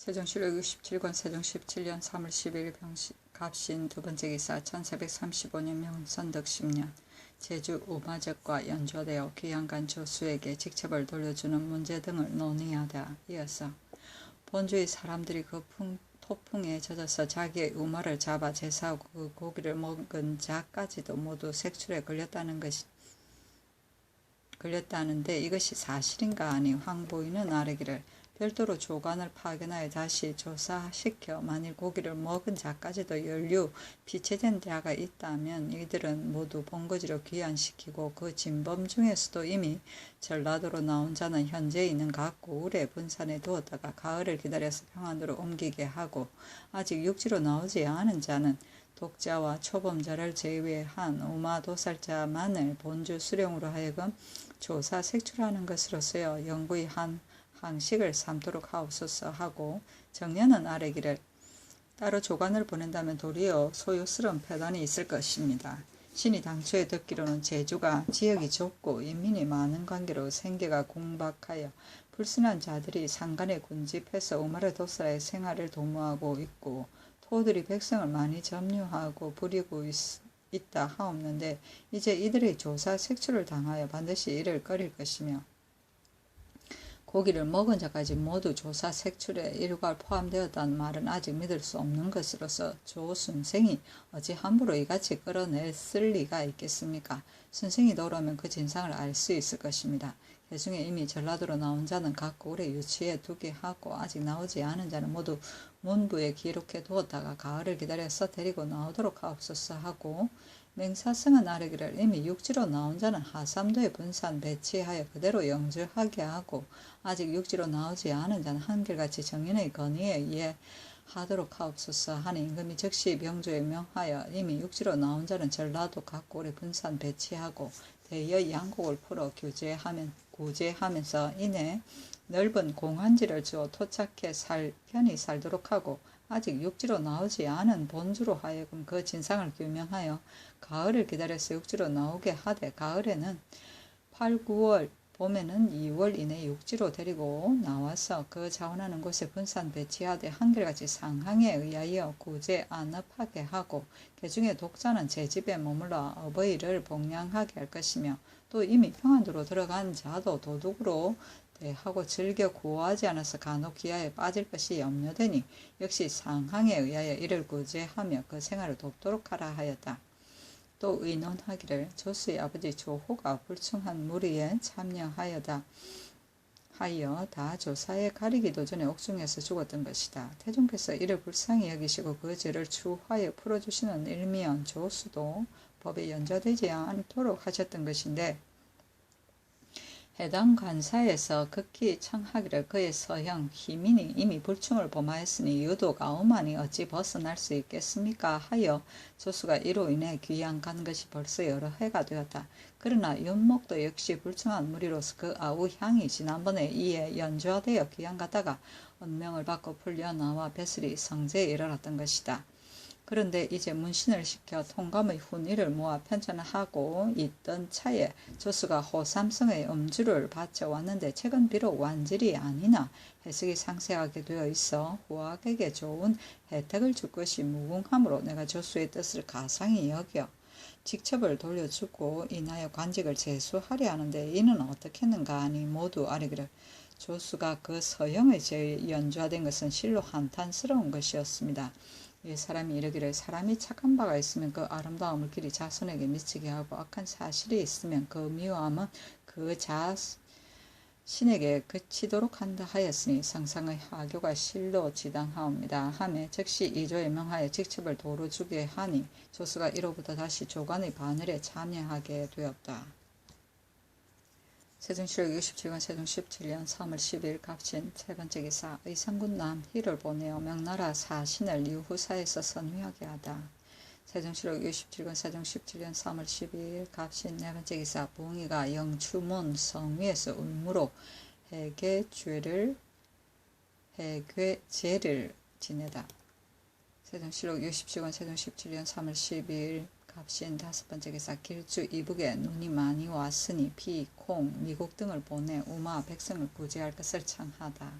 세종실록 67권 세종 17년 3월 10일 갑신 두번째 기사 1435년 명선덕 10년 제주 우마적과 연조되어 귀양간 조수에게 직첩을 돌려주는 문제 등을 논의하다. 이어서 본주의 사람들이 그 토풍에 젖어서 자기의 우마를 잡아 제사하고 그 고기를 먹은 자까지도 모두 색출에 걸렸다는데 이것이 사실인가 하니 황보이는 아뢰기를 별도로 조관을 파견하여 다시 조사시켜 만일 고기를 먹은 자까지도 연류 피체된 자가 있다면 이들은 모두 본거지로 귀환시키고 그 진범 중에서도 이미 전라도로 나온 자는 현재 있는 각 고을의 분산에 두었다가 가을을 기다려서 평안으로 옮기게 하고 아직 육지로 나오지 않은 자는 독자와 초범자를 제외한 우마도살자만을 본주 수령으로 하여금 조사 색출하는 것으로서요 영구히 한 항식을 삼도록 하옵소서 하고 정년은 아뢰기를 따로 조관을 보낸다면 도리어 소요스러운 폐단이 있을 것입니다. 신이 당초에 듣기로는 제주가 지역이 좁고 인민이 많은 관계로 생계가 궁박하여 불순한 자들이 상간에 군집해서 우마를 도살해 생활을 도모하고 있고 토들이 백성을 많이 점유하고 부리고 있다 하옵는데 이제 이들의 조사 색출을 당하여 반드시 이를 꺼릴 것이며 고기를 먹은 자까지 모두 조사 색출에 일괄 포함되었다는 말은 아직 믿을 수 없는 것으로서 조 순생이 어찌 함부로 이같이 끌어냈을 리가 있겠습니까? 순생이 돌아오면 그 진상을 알 수 있을 것입니다. 대중에 이미 전라도로 나온 자는 각 고을에 유치해 두게 하고 아직 나오지 않은 자는 모두 문부에 기록해 두었다가 가을을 기다려서 데리고 나오도록 하옵소서 하고 맹사성은 아뢰기를 이미 육지로 나온 자는 하삼도에 분산 배치하여 그대로 영주하게 하고 아직 육지로 나오지 않은 자는 한결같이 정인의 건의에 의해 하도록 하옵소서 하니 임금이 즉시 명조에 명하여 이미 육지로 나온 자는 전라도 각 고을에 분산 배치하고 대여 양곡을 풀어 구제하면서 이내 넓은 공한지를 주어 토착해 편히 살도록 하고 아직 육지로 나오지 않은 본주로 하여금 그 진상을 규명하여 가을을 기다려서 육지로 나오게 하되 가을에는 8, 9월 봄에는 2월 이내 육지로 데리고 나와서 그 자원하는 곳에 분산 배치하되 한결같이 상항에 의하여 구제 안업하게 하고 개중에 독자는 제 집에 머물러 어버이를 복양하게 할 것이며 또 이미 평안도로 들어간 자도 도둑으로 대하고 즐겨 구호하지 않아서 간혹 기아에 빠질 것이 염려되니 역시 상항에 의하여 이를 구제하며 그 생활을 돕도록 하라 하였다. 또 의논하기를 조수의 아버지 조호가 불충한 무리에 참여하여다 하여 다 조사에 가리기도 전에 옥중에서 죽었던 것이다. 태종께서 이를 불쌍히 여기시고 그 죄를 추하여 풀어주시는 일미연 조수도 법에 연좌되지 않도록 하셨던 것인데 해당 관사에서 극히 청하기를 그의 서형 희민이 이미 불충을 범하였으니 유도가 엄하니 어찌 벗어날 수 있겠습니까 하여 조수가 이로 인해 귀양 간 것이 벌써 여러 해가 되었다. 그러나 윤목도 역시 불충한 무리로서 그 아우 향이 지난번에 이에 연좌되어 귀양 가다가 언명을 받고 풀려나와 배슬이 성제에 이르렀던 것이다. 그런데 이제 문신을 시켜 통감의 훈의를 모아 편찬하고 있던 차에 조수가 호삼성의 음주를 바쳐왔는데 최근 비록 완질이 아니나 해석이 상세하게 되어 있어 후학에게 좋은 혜택을 줄 것이 무궁하므로 내가 조수의 뜻을 가상히 여겨 직첩을 돌려주고 인하여 관직을 제수하려 하는데 이는 어떻겠는가 하니 모두 아뢰기를 조수가 그 서형의 죄에 연좌된 것은 실로 한탄스러운 것이었습니다. 이 사람이 이르기를 사람이 착한 바가 있으면 그 아름다움을 길이 자손에게 미치게 하고 악한 사실이 있으면 그 미워함은 그 자신에게 그치도록 한다 하였으니 상상의 하교가 실로 지당하옵니다. 하매 즉시 이조에 명하여 직첩을 도로 주게 하니 조수가 이로부터 다시 조관의 반열에 참여하게 되었다. 세종실록 67권 세종 17년 3월 10일 갑신 세번째 기사 의성군 남희를 보내어 명나라 사신을 유후사에서 선위하게 하다. 세종실록 67권 세종 17년 3월 12일 갑신 네번째 기사 부흥이가 영추문 성위에서 울무로 해괴제를 지내다. 세종실록 67권 세종 17년 3월 12일 갑신 다섯번째 기사 길주 이북에 눈이 많이 왔으니 비, 콩, 미국 등을 보내 우마 백성을 구제할 것을 청하다.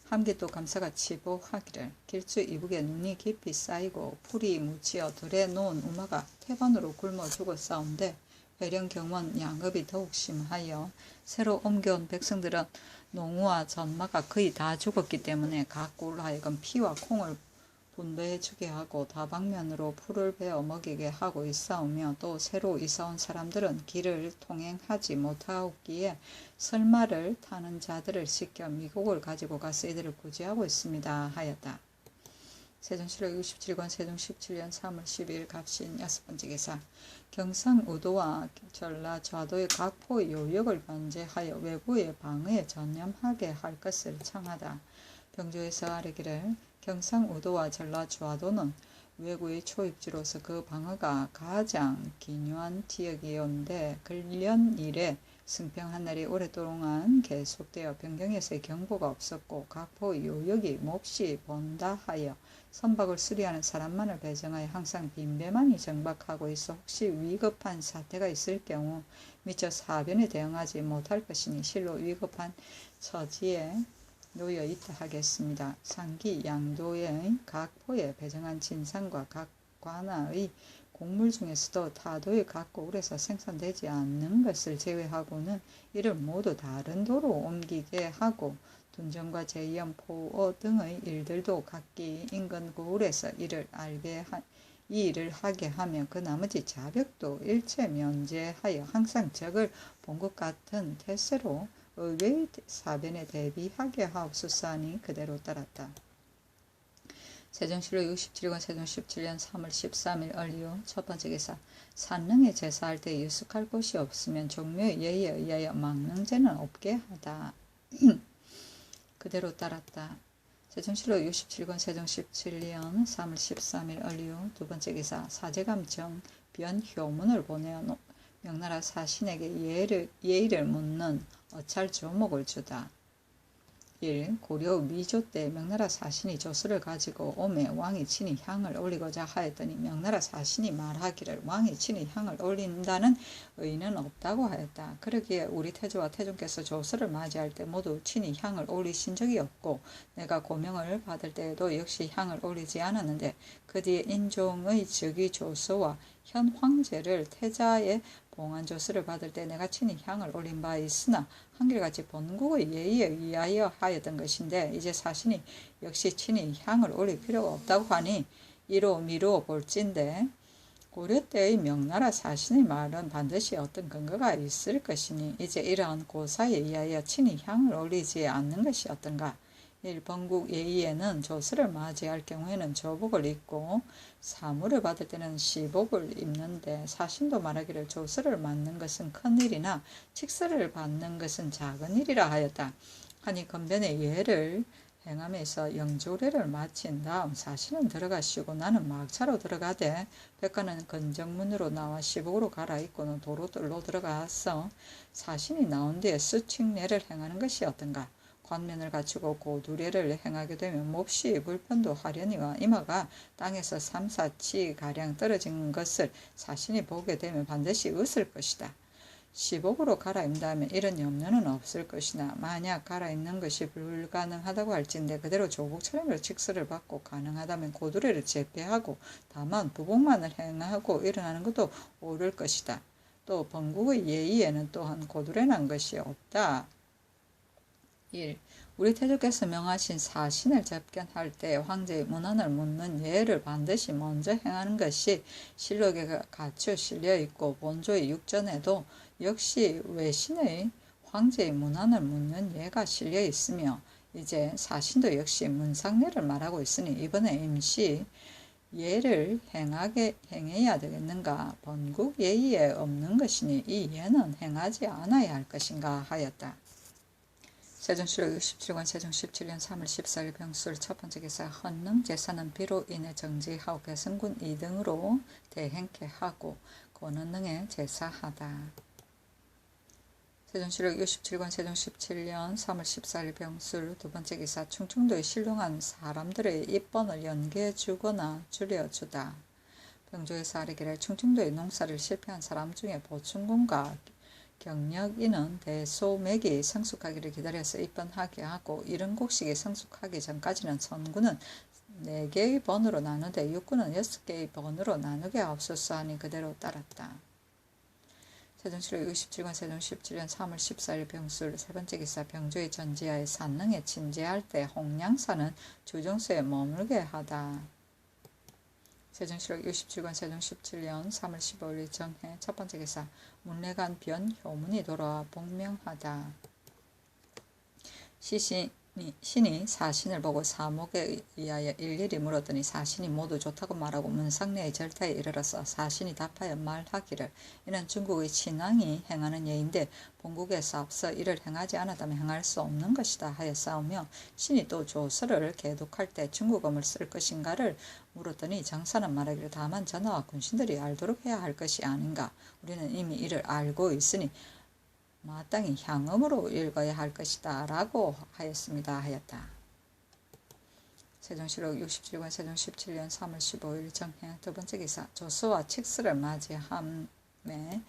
함께 감사가 치보하기를. 길주 이북에 눈이 깊이 쌓이고 풀이 묻히어 들에 놓은 우마가 태반으로 굶어 죽었사온데 회령 경원 양업이 더욱 심하여 새로 옮겨온 백성들은 농우와 전마가 거의 다 죽었기 때문에 각 굴로 하여금 피와 콩을 분배해 주게 하고 다방면으로 풀을 베어 먹이게 하고 있사오며 또 새로 이사온 사람들은 길을 통행하지 못하옵기에 설마를 타는 자들을 시켜 미국을 가지고 가서 이들을 구제하고 있습니다 하였다. 세종실록 67권 세종 17년 3월 12일 갑신 6번째 기사. 경상우도와 전라좌도의 각포 요역을 변제하여 외부의 방어에 전념하게 할 것을 청하다. 병조에서 아뢰기를 경상우도와 전라좌도는 외구의 초입지로서 그 방어가 가장 기묘한 지역이었는데 근련 이래 승평한 날이 오랫동안 계속되어 변경에서의 경보가 없었고 각포 요역이 몹시 번다 하여 선박을 수리하는 사람만을 배정하여 항상 빈배만이 정박하고 있어 혹시 위급한 사태가 있을 경우 미처 사변에 대응하지 못할 것이니 실로 위급한 처지에 놓여 있다 하겠습니다. 상기 양도의 각 포에 배정한 진상과 각 관아의 곡물 중에서도 타도의 각 고을에서 생산되지 않는 것을 제외하고는 이를 모두 다른 도로 옮기게 하고 둔전과 제이염, 포어 등의 일들도 각기 인근 고을에서 이 일을 하게 하며 그 나머지 자벽도 일체 면제하여 항상 적을 본 것 같은 태세로 의외의 사변에 대비하게 하옵소서 하니 그대로 따랐다. 세종실록 67권 세종 17년 3월 13일 얼리오 첫 번째 기사. 산릉에 제사할 때 유숙할 곳이 없으면 종묘의 예의에 의하여 망릉제는 없게 하다. 그대로 따랐다. 세종실록 67권 세종 17년 3월 13일 얼리오 두 번째 기사. 사제감정 변효문을 보내어 명나라 사신에게 예의를 묻는 어찰 조목을 주다. 1. 고려 위조 때 명나라 사신이 조서를 가지고 오매 왕이 친히 향을 올리고자 하였더니 명나라 사신이 말하기를 왕이 친히 향을 올린다는 의의는 없다고 하였다. 그러기에 우리 태조와 태종께서 조서를 맞이할 때 모두 친히 향을 올리신 적이 없고 내가 고명을 받을 때에도 역시 향을 올리지 않았는데 그 뒤에 인종의 즉위 조서와 현 황제를 태자의 봉안조서를 받을 때 내가 친히 향을 올린 바 있으나 한결같이 본국의 예의에 의하여 하였던 것인데 이제 사신이 역시 친히 향을 올릴 필요가 없다고 하니 이로 미루어 볼진데 고려 때의 명나라 사신의 말은 반드시 어떤 근거가 있을 것이니 이제 이러한 고사에 의하여 친히 향을 올리지 않는 것이 어떤가. 1. 본국 예의에는 조서를 맞이할 경우에는 조복을 입고 사무를 받을 때는 시복을 입는데 사신도 말하기를 조서를 맞는 것은 큰 일이나 칙서를 받는 것은 작은 일이라 하였다. 하니 건변의 예를 행함에서 영조례를 마친 다음 사신은 들어가시고 나는 막차로 들어가되 백가는 건정문으로 나와 시복으로 갈아입고는 도로들로 들어가서 사신이 나온 뒤에 수칙례를 행하는 것이 어떤가. 관면을 갖추고 고두례를 행하게 되면 몹시 불편도 하려니와 이마가 땅에서 3, 4치 가량 떨어진 것을 사신이 보게 되면 반드시 웃을 것이다. 시복으로 갈아입는다면 이런 염려는 없을 것이나 만약 갈아입는 것이 불가능하다고 할진대 그대로 조국 차림으로 직서를 받고 가능하다면 고두례를 제패하고 다만 부복만을 행하고 일어나는 것도 옳을 것이다. 또 본국의 예의에는 또한 고두례란 것이 없다. 1. 우리 태조께서 명하신 사신을 접견할 때 황제의 문안을 묻는 예를 반드시 먼저 행하는 것이 실록에 갖추어 실려 있고 본조의 육전에도 역시 외신의 황제의 문안을 묻는 예가 실려 있으며 이제 사신도 역시 문상례를 말하고 있으니 이번에 임시 예를 행해야 되겠는가. 본국 예의에 없는 것이니 이 예는 행하지 않아야 할 것인가 하였다. 세종실록 67권 세종 17년 3월 14일 병술 첫 번째 기사. 헌능 제사는 비로 인해 정지하고 개성군 2등으로 대행케 하고 권은능에 제사하다. 세종실록 67권 세종 17년 3월 14일 병술 두 번째 기사. 충청도에 신령한 사람들의 입번을 연계해 주거나 줄여주다. 병조에서 아뢰기를 충청도의 농사를 실패한 사람 중에 보충군과 경력인은 대소맥이 성숙하기를 기다려서 입번하게 하고 이른 곡식이 성숙하기 전까지는 선군은 4개의 번으로 나누되 육군은 6개의 번으로 나누게 하옵소서 하니 그대로 따랐다. 세종시로 67권 세종 17년 3월 14일 병술 세번째 기사 병조의 전지하에 산능에 침지할 때 홍량사는 주정수에 머물게 하다. 세종시로 67권 세종 17년 3월 15일 정해 첫번째 기사 문례관 변효문이 돌아와 복명하다. 신이 사신을 보고 사목에 의하여 일일이 물었더니 사신이 모두 좋다고 말하고 문상내의 절타에 이르러서 사신이 답하여 말하기를 이는 중국의 친왕이 행하는 예인데 본국에서 앞서 이를 행하지 않았다면 행할 수 없는 것이다 하여 싸우며 신이 또 조서를 개독할 때 중국어를 쓸 것인가를 물었더니 장사는 말하기를 다만 전하와 군신들이 알도록 해야 할 것이 아닌가. 우리는 이미 이를 알고 있으니 마땅히 향음으로 읽어야 할 것이다 라고 하였습니다 하였다. 세종시록 67권 세종 17년 3월 15일 정해 두번째 기사 조서와 칙스를 맞이함에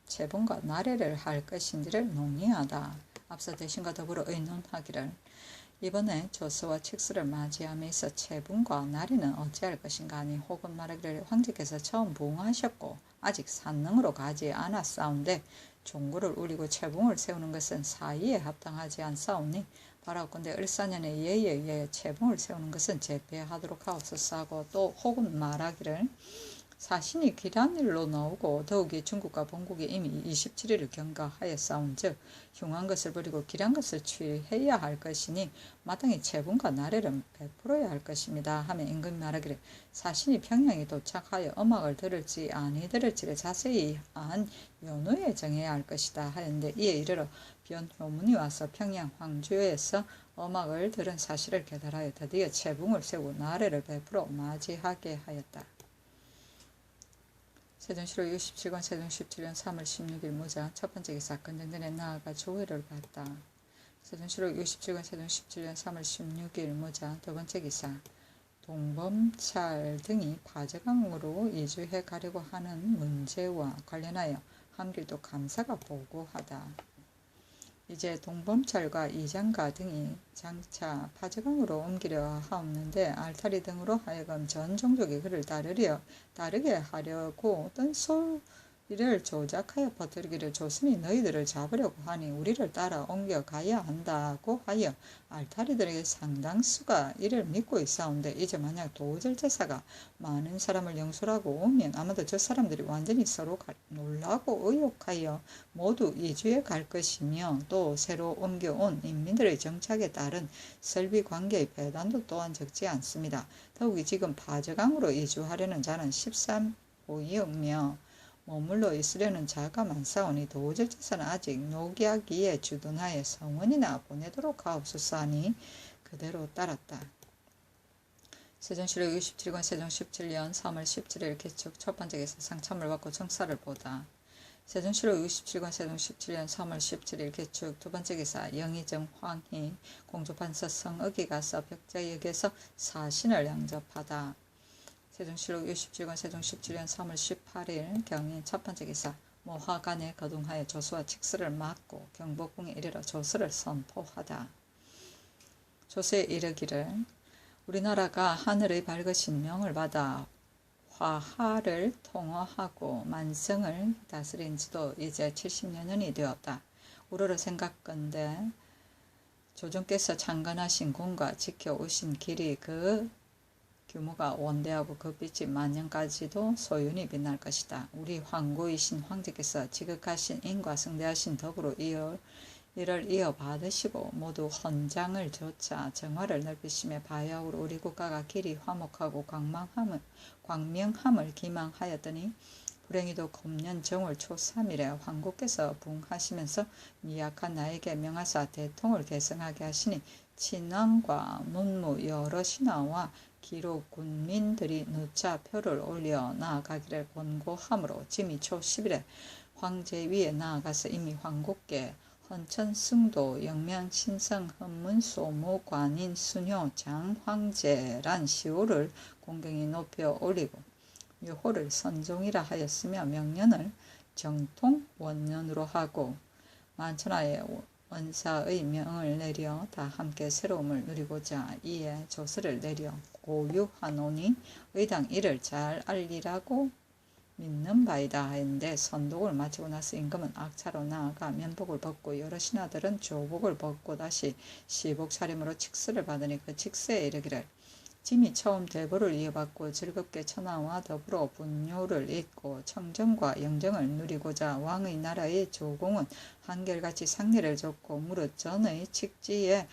체분과 나래를 할 것인지를 논의하다. 앞서 대신과 더불어 의논하기를 이번에 조서와 칙스를 맞이함에 있어 체분과 나래는 어찌할 것인가 하니 혹은 말하기를 황제께서 처음 부응하셨고 아직 산능으로 가지 않았사온데 종구를 울리고 체붕을 세우는 것은 사의에 합당하지 않사오니 바라건대 을사년의 예에 의해 체붕을 세우는 것은 제폐하도록 하옵소서 하고 또 혹은 말하기를 사신이 길한 일로 나오고 더욱이 중국과 본국이 이미 27일을 경과하였사온 즉 흉한 것을 버리고 길한 것을 취해야 할 것이니 마땅히 체분과 나래를 베풀어야 할 것입니다 하며 임금이 말하기를 사신이 평양에 도착하여 음악을 들을지 아니 들을지를 자세히 한 연후에 정해야 할 것이다 하였는데 이에 이르러 변효문이 와서 평양 황주에서 음악을 들은 사실을 계달하여 드디어 체붕을 세우고 나래를 베풀어 맞이하게 하였다. 세종시로 67권 세종 17년 3월 16일 무자 첫번째 기사 건정전에 나아가 조회를 받다. 세종시로 67권 세종 17년 3월 16일 무자 두번째 기사 동범찰 등이 파저강으로 이주해 가려고 하는 문제와 관련하여 함길도 감사가 보고하다. 이제 동범찰과 이장가 등이 장차 파저강으로 옮기려 하옵는데 알타리 등으로 하여금 전 종족이 그를 따르게 하려고 어떤 소리를 조작하여 퍼뜨리기를 조선이 너희들을 잡으려고 하니 우리를 따라 옮겨가야 한다고 하여 알타리들에게 상당수가 이를 믿고 있사온데 이제 만약 도절제사가 많은 사람을 영술하고 오면 아마도 저 사람들이 완전히 서로 놀라고 의혹하여 모두 이주해 갈 것이며 또 새로 옮겨온 인민들의 정착에 따른 설비 관계의 배단도 또한 적지 않습니다. 더욱이 지금 파저강으로 이주하려는 자는 13호이며 머물러 있으려는 자가 많사오니 도절제사는 아직 녹약기에 주둔하여 성원이나 보내도록 하옵소서 하니 그대로 따랐다. 세종시로 67권 세종 17년 3월 17일 개축 첫번째 기사 상참을 받고 정사를 보다. 세종시로 67권 세종 17년 3월 17일 개축 두번째 기사 영의정 황희 공조판서 성읍이 가서 벽자역에서 사신을 양접하다. 세종시록 67권 세종 17년 3월 18일 경인 첫번째 기사 모화관에 거둥하여 조서와 칙스를 막고 경복궁에 이르러 조서를 선포하다. 조서에 이르기를 우리나라가 하늘의 밝으신 명을 받아 화하를 통화하고 만성을 다스린 지도 이제 70여 년이 되었다. 우러러 생각건대 조정께서 창건하신 공과 지켜오신 길이 그 규모가 원대하고 그 빛이 만년까지도 소윤이 빛날 것이다. 우리 황고이신 황제께서 지극하신 인과 성대하신 덕으로 이를 이어받으시고 모두 헌장을 조차 정화를 넓히시며 바야흐로 우리 국가가 길이 화목하고 광명함을 기망하였더니 불행히도 금년 정월 초 3일에 황국께서 붕하시면서 미약한 나에게 명하사 대통을 계승하게 하시니 친왕과 문무 여러 신하와 기록 군민들이 누차 표를 올려 나아가기를 권고하므로 지미 초 10일에 황제 위에 나아가서 이미 황국께 헌천승도 영명 신성 헌문소무 관인 순효 장황제란 시호를 공경히 높여 올리고 묘호를 선종이라 하였으며 명년을 정통 원년으로 하고 만천하의 원사의 명을 내려 다 함께 새로움을 누리고자 이에 조서를 내려 고유하노니 의당 이를 잘 알리라고 믿는 바이다 하였는데, 선독을 마치고 나서 임금은 악차로 나아가 면복을 벗고 여러 신하들은 조복을 벗고 다시 시복 차림으로 칙서를 받으니 그 칙서에 이르기를, 짐이 처음 대보를 이어받고 즐겁게 천하와 더불어 분뇨를 잇고 청정과 영정을 누리고자 왕의 나라의 조공은 한결같이 상례를 줬고 무릇 전의 칙지에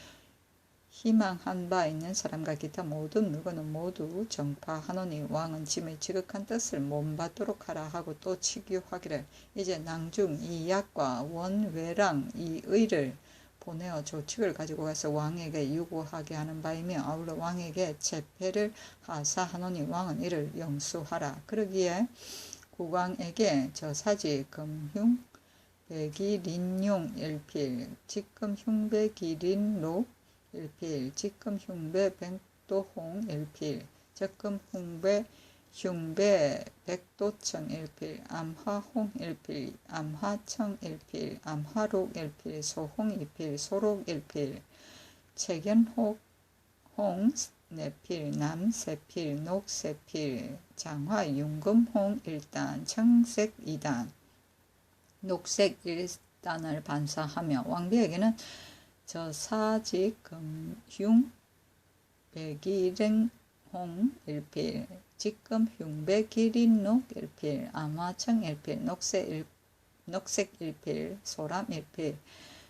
희망한 바 있는 사람과 기타 모든 물건은 모두 정파하노니 왕은 짐의 지극한 뜻을 몸받도록 하라 하고 또 치규하기를, 이제 낭중 이 약과 원외랑 이 의를 보내어 조칙을 가지고 가서 왕에게 유고하게 하는 바이며, 아울러 왕에게 제패를 하사하노니 왕은 이를 영수하라. 그러기에 국왕에게 저사지 금흉 백이린용 일필 직금 흉백이린록 일필 직금 흉배 백도홍 일필 적금 흉배 백도청 일필 암화홍 일필 암화청 일필 암화록 일필 소홍 일필 소록 일필 채견홍 네필 남세필 녹세필 장화 윤금홍 1단 청색 2단 녹색 1단을 반사하며 왕비에게는 저사직 금흉 백이랭홍 일필 직금 흉배 기린녹 일필 암화청 일필 녹색 일필 소람 일필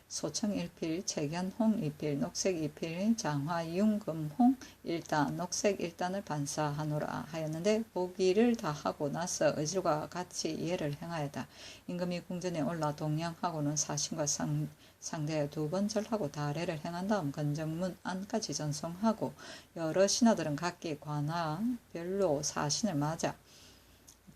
소청 일필 채견홍 일필 녹색 일필 장화윤금홍 1단 녹색 1단을 반사하노라 하였는데, 보기를 다 하고 나서 의질과 같이 이해를 행하였다. 임금이 궁전에 올라 동양하고는 사신과 상대에 2번 절하고 다례를 행한 다음 건정문 안까지 전송하고 여러 신하들은 각기 관하별로 사신을 맞아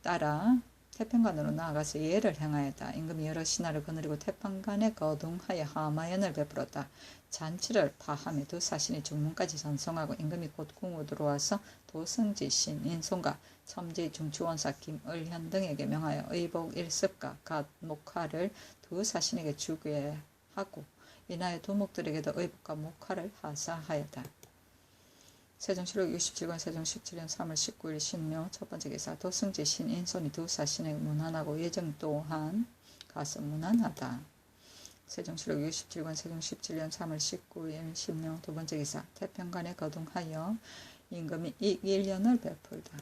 따라 태평관으로 나아가서 예를 행하였다. 임금이 여러 신하를 거느리고 태평관에 거둥하여 하마연을 베풀었다. 잔치를 파하며 2 사신이 중문까지 전송하고, 임금이 곧 궁으로 들어와서 도승지 신 인송과 첨지 중추원사 김을현 등에게 명하여 의복 1습과 갓 목화를 2 사신에게 주게 하고, 이나의 두목들에게도 의복과 목화를 하사하였다. 세종실록 67권 세종 17년 3월 19일 신묘 첫 번째 기사, 도승지 신인손이 2 사신에게 문안하고 예정 또한 가서 문안하다. 세종실록 67권 세종 17년 3월 19일 신묘 두 번째 기사, 태평관에 거둥하여 임금이 익 1년을 베풀다.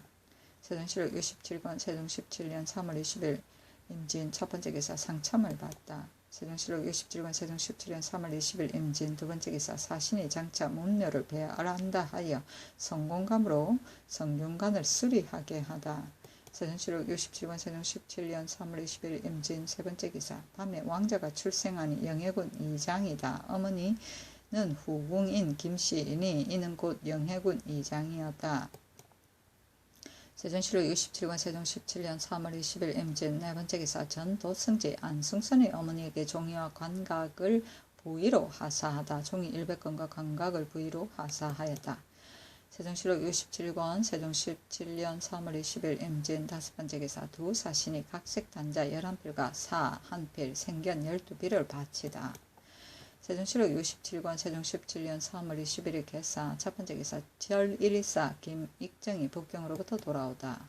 세종실록 67권 세종 17년 3월 20일 임진 첫 번째 기사, 상참을 받다. 세종실록 67권 세종 17년 3월 20일 임진 두 번째 기사, 사신이 장차 문묘를 배열한다 하여 성공감으로 성균관을 수리하게 하다. 세종실록 67권 세종 17년 3월 20일 임진 세 번째 기사, 밤에 왕자가 출생하니 영해군 이장이다. 어머니는 후궁인 김씨이니 이는 곧 영해군 이장이었다. 세종실록 67권 세종 17년 3월 20일 임진 네 번째 기사, 전 도승지 안승선의 어머니에게 종이와 관각을 부의로 하사하다. 종이 100건과 관각을 부의로 하사하였다. 세종실록 67권 세종 17년 3월 20일 임진 다섯 번째 기사, 2 사신이 각색 단자 11필과 사, 한필, 생견 12필을 바치다. 세종실록 67권 세종 17년 3월 21일 개사 첫 번째 기사, 절 114 김익정이 북경으로부터 돌아오다.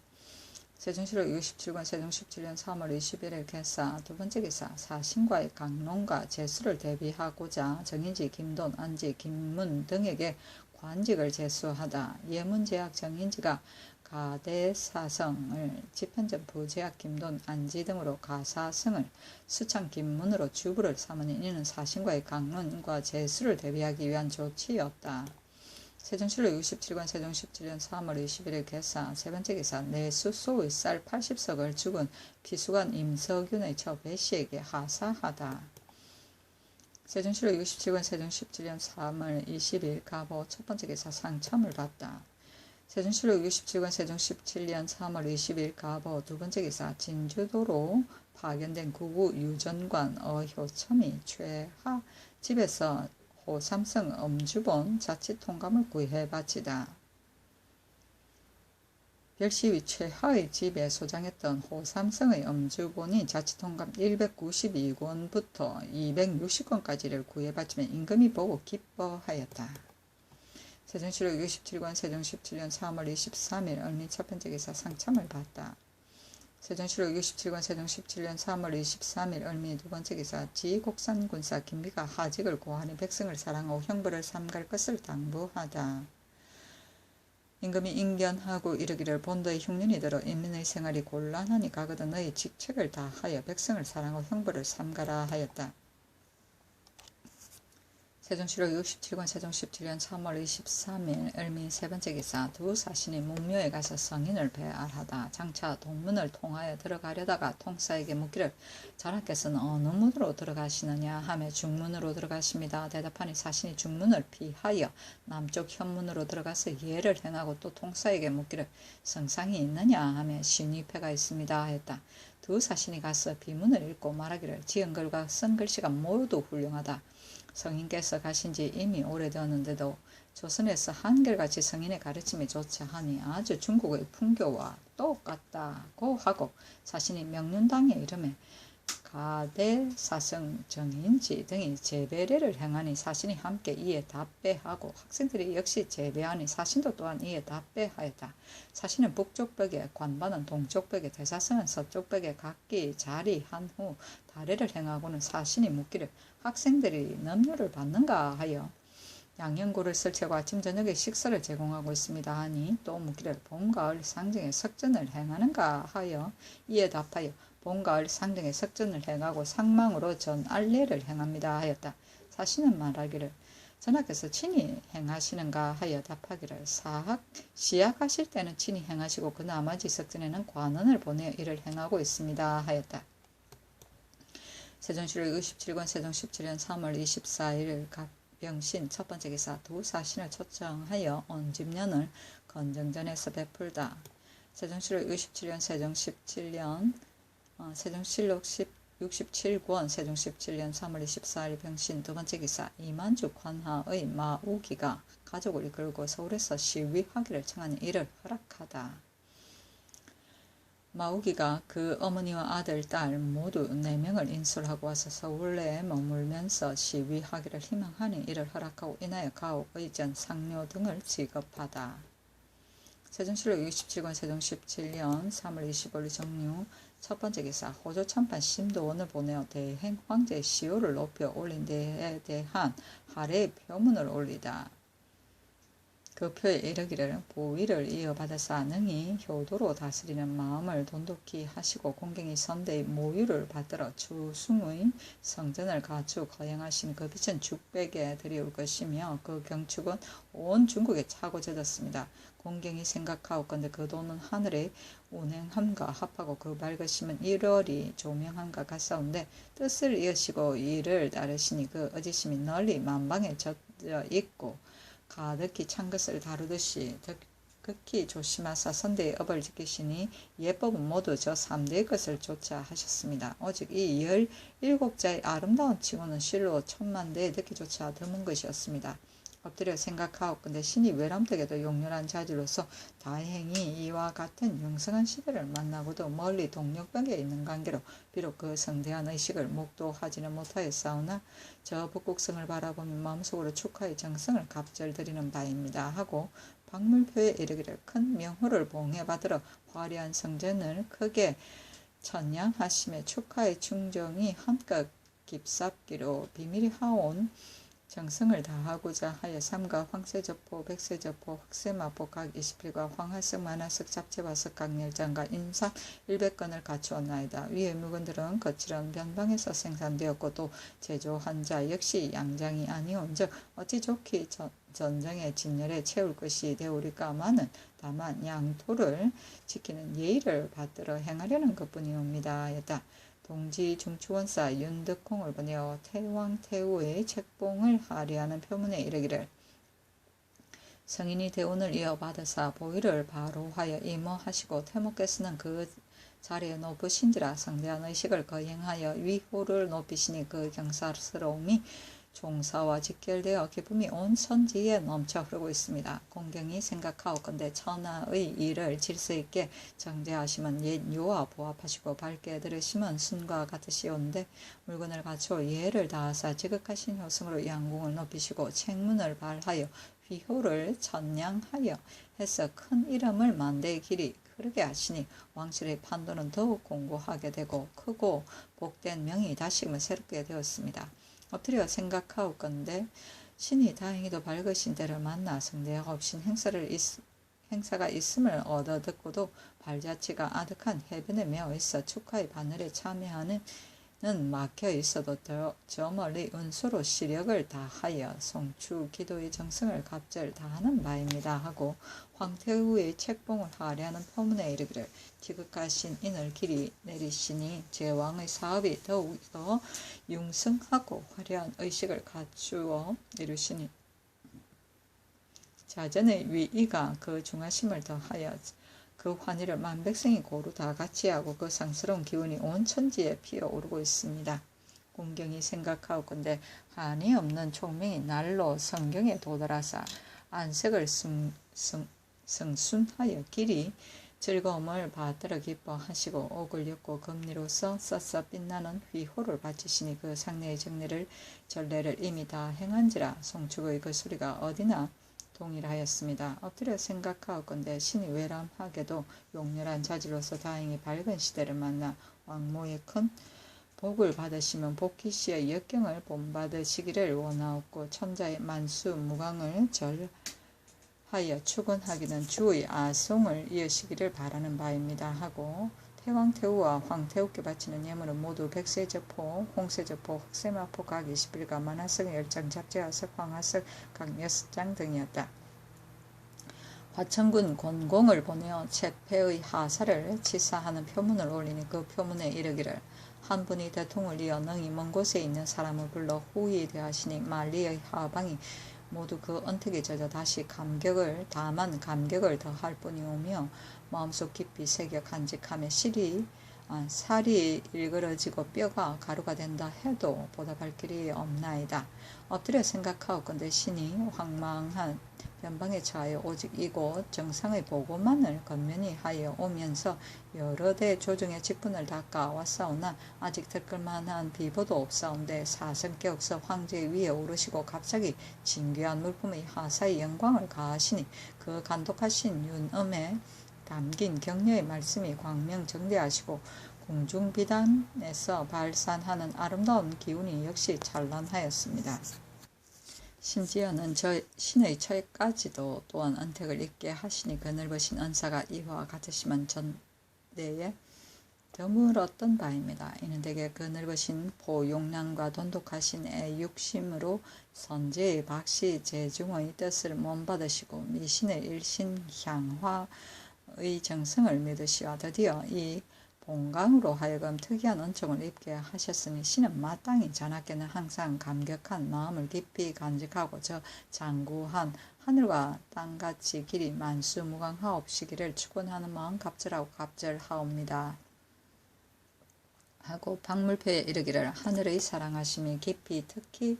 세종실록 67권 세종 17년 3월 21일 개사 두 번째 기사, 사신과의 강론과 제수를 대비하고자 정인지 김돈, 안지 김문 등에게 관직을 제수하다. 예문제약 정인지가 가대사성을, 지편전 부제약 김돈, 안지 등으로 가사성을, 수창 김문으로 주부를 삼으니 이는 사신과의 강론과 제수를 대비하기 위한 조치였다. 세종실록 67권 세종 17년 3월 21일 개사 세 번째 기사, 내수소의 쌀 80석을 죽은 피수관 임석윤의 처 배씨에게 하사하다. 세종실록 67권 세종 17년 3월 20일 가보 첫 번째 기사, 상첨을 받다. 세종실록 67권 세종 17년 3월 20일 가보 두 번째 기사, 진주도로 파견된 구구 유전관 어효첨이 최하 집에서 호삼성 엄주본 자칫 통감을 구해 바치다. 별시위 최하의 집에 소장했던 호삼성의 음주본이 자치통감 192권부터 260권까지를 구해받지만 임금이 보고 기뻐하였다. 세종실록 67권 세종 17년 3월 23일 을미 첫 번째 기사 상참을 받다. 세종실록 67권 세종 17년 3월 23일 을미 두 번째 기사 지곡산군사 김비가 하직을 고하니 백성을 사랑하고 형벌을 삼갈 것을 당부하다. 임금이 인견하고 이르기를 본도의 흉년이 들어 인민의 생활이 곤란하니 가거든 너희 직책을 다하여 백성을 사랑하고 형벌을 삼가라 하였다. 세종실록 67권 세종 17년 3월 23일 을미 세 번째 기사 두 사신이 문묘에 가서 성인을 배알하다. 장차 동문을 통하여 들어가려다가 통사에게 묻기를 전하께서는 어느 문으로 들어가시느냐 하며 중문으로 들어가십니다. 대답하니 사신이 중문을 피하여 남쪽 현문으로 들어가서 예를 행하고 또 통사에게 묻기를 성상이 있느냐 하며 신위패가 있습니다 하였다. 두 사신이 가서 비문을 읽고 말하기를 지은 글과 쓴 글씨가 모두 훌륭하다. 성인께서 가신 지 이미 오래되었는데도 조선에서 한결같이 성인의 가르침에 좋지 하니 아주 중국의 풍교와 똑같다고 하고 사신이 명륜당에 이름에 가대사성 정인지 등이 제배례를 행하니 사신이 함께 이에 답배하고 학생들이 역시 제배하니 사신도 또한 이에 답배하였다. 사신은 북쪽벽에 관반은 동쪽벽에 대사성은 서쪽벽에 각기 자리한 후 다례를 행하고는 사신이 묻기를 학생들이 넘료를 받는가 하여 양형고를 설치하고 아침 저녁에 식사를 제공하고 있습니다 하니 또 묻기를 봄 가을 상정에 석전을 행하는가 하여 이에 답하여 봄 가을 상정에 석전을 행하고 상망으로 전 알례를 행합니다 하였다. 사신은 말하기를 전하께서 친히 행하시는가 하여 답하기를 시약하실 때는 친히 행하시고 그 나머지 석전에는 관원을 보내어 이를 행하고 있습니다 하였다. 세종실록 67권 세종 17년 3월 24일 갑병신 첫 번째 기사 두 사신을 초청하여 온 집년을 건정전에서 베풀다. 세종실록 67년 세종 17년 세종실록 67권 세종 17년 3월 24일 병신 두 번째 기사 이만주 관하의 마우기가 가족을 이끌고 서울에서 시위하기를 청하니 이를 허락하다. 마우기가 그 어머니와 아들, 딸 모두 4명을 인솔하고 와서 서울에 머물면서 시위하기를 희망하니 이를 허락하고 인하여 가옥, 의전, 상료 등을 지급하다. 세종실록 67권 세종 17년 3월 25일 정류 첫 번째 기사 호조 참판 심도원을 보내어 대행 황제의 시효를 높여 올린 데에 대한 하례의 표문을 올리다. 그 표에 이르기를 보위를 이어받아서 능히 효도로 다스리는 마음을 돈독히 하시고 공경히 선대의 모유를 받들어 주숭의 성전을 가축 거행하신 그 빛은 죽백에 드리울 것이며 그 경축은 온 중국에 차고 젖었습니다. 공경히 생각하옵건대 그 돈은 하늘의 운행함과 합하고 그 밝으심은 1월이 조명함과 같사온데 뜻을 이으시고 이를 따르시니 그 어지심이 널리 만방에 젖어 있고 가득히 찬 것을 다루듯이 극히 조심하사 선대의 업을 지키시니 예법은 모두 저 3대의 것을 조차 하셨습니다. 오직 이 17자의 아름다운 칭호는 실로 천만대에 듣기조차 드문 것이었습니다. 엎드려 생각하옵건대 신이 외람되게도 용렬한 자질로서 다행히 이와 같은 영성한 시대를 만나고도 멀리 동력벽에 있는 관계로 비록 그 성대한 의식을 목도하지는 못하였사오나 저 북극성을 바라보며 마음속으로 축하의 정성을 갑절드리는 바입니다 하고 박물표에 이르기를 큰 명호를 봉해받으러 화려한 성전을 크게 천냥하심에 축하의 충정이 한껏 깊삽기로 비밀이 하온 정성을 다하고자 하여 삼가 황새저포, 백새저포, 흑새마포 각 20필과 황하석, 만화석, 잡채화석 각 10장과 인상 100건을 갖추었나이다. 위의 물건들은 거칠은 변방에서 생산되었고 또 제조한 자 역시 양장이 아니온즉 어찌 좋게 전쟁의 진열에 채울 것이 되오리까마는 다만 양토를 지키는 예의를 받들어 행하려는 것뿐이옵니다. 하였다. 동지 중추원사 윤덕홍을 보내어 태왕태후의 책봉을 하리하는 표문에 이르기를 성인이 대운을 이어받으사 보위를 바로하여 임호하시고 태모께서는 그 자리에 높으신지라 성대한 의식을 거행하여 위호를 높이시니 그 경사스러움이 종사와 직결되어 기쁨이 온 선지에 넘쳐 흐르고 있습니다. 공경이 생각하옵건대 천하의 일을 질서 있게 정제하시면 옛 요와 부합하시고 밝게 들으시면 순과 같으시온데 물건을 갖추어 예를 다하사 지극하신 효성으로 양궁을 높이시고 책문을 발하여 휘호를 천냥하여 해서 큰 이름을 만대의 길이 흐르게 하시니 왕실의 판도는 더욱 공고하게 되고 크고 복된 명이 다시금 새롭게 되었습니다. 엎드려 생각하옵건대 신이 다행히도 밝으신 때를 만나 성대가 없인 행사가 있음을 얻어 듣고도 발자취가 아득한 해변에 매어 있어 축하의 바늘에 참여하는 막혀 있어도 저 멀리 은수로 시력을 다하여 송추 기도의 정성을 갑절 다하는 바입니다 하고 황태후의 책봉을 하려는 포문에 이르기를 지극하신 인을 길이 내리시니 제 왕의 사업이 더욱더 융성하고 화려한 의식을 갖추어 이루시니 자전의 위이가 그 중하심을 더하여 그 환희를 만백성이 고루 다 같이 하고 그 상스러운 기운이 온 천지에 피어오르고 있습니다. 공경이 생각하옵건대 한이 없는 총명이 날로 성경에 도달하사 안색을 성순하여 길이 즐거움을 받들어 기뻐하시고 옥을 엮고 금리로서 샅샅 빛나는 휘호를 바치시니 그 상례의 정례를 전례를 이미 다 행한지라 송축의 그 소리가 어디나 동일하였습니다. 엎드려 생각하옵건대 신이 외람하게도 용렬한 자질로서 다행히 밝은 시대를 만나 왕모의 큰 복을 받으시면 복희씨의 역경을 본받으시기를 원하옵고 천자의 만수 무강을 절하여 추근하기는 주의 아송을 이으시기를 바라는 바입니다 하고 태왕태후와 황태후께 바치는 예물은 모두 백세저포, 홍세저포, 흑세마포 각 20일과 만화석 10장, 잡지화석, 황화석 각 6장 등이었다. 화천군 권공을 보내어 채패의 하사를 치사하는 표문을 올리니 그 표문에 이르기를 한 분이 대통을 이어 능히 먼 곳에 있는 사람을 불러 후히 대하시니 만리의 하방이 모두 그 언택에 젖어 다시 감격을 더할 뿐이오며 마음속 깊이 새겨 간직하며 살이 일그러지고 뼈가 가루가 된다 해도 보답할 길이 없나이다. 엎드려 생각하옵건대 신이 황망한 변방에 처하여 오직 이곳 정상의 보고만을 건면히 하여 오면서 여러 대 조정의 직분을 닦아 왔사오나 아직 들끌만한 비보도 없사온데 사성께 없어 황제 위에 오르시고 갑자기 진귀한 물품의 하사의 영광을 가하시니 그 간독하신 윤음에 담긴 격려의 말씀이 광명정대하시고 공중비단에서 발산하는 아름다운 기운이 역시 찬란하였습니다. 심지어는 저 신의 처에까지도 또한 언택을 잊게 하시니 그 넓으신 은사가 이와 같으시면 전대에 드물었던 바입니다. 이는 대개 그 넓으신 포용량과 돈독하신 애육심으로 선제의 박씨 제중의 뜻을 몸받으시고 미신의 일신향화의 정성을 믿으시어 드디어 이 본강으로 하여금 특이한 은총을 입게 하셨으니 신은 마땅히 자나께는 항상 감격한 마음을 깊이 간직하고 저 장구한 하늘과 땅같이 길이 만수무강하옵시기를 축원하는 마음 갑절하옵니다. 하고 박물표에 이르기를 하늘의 사랑하심이 깊이 특히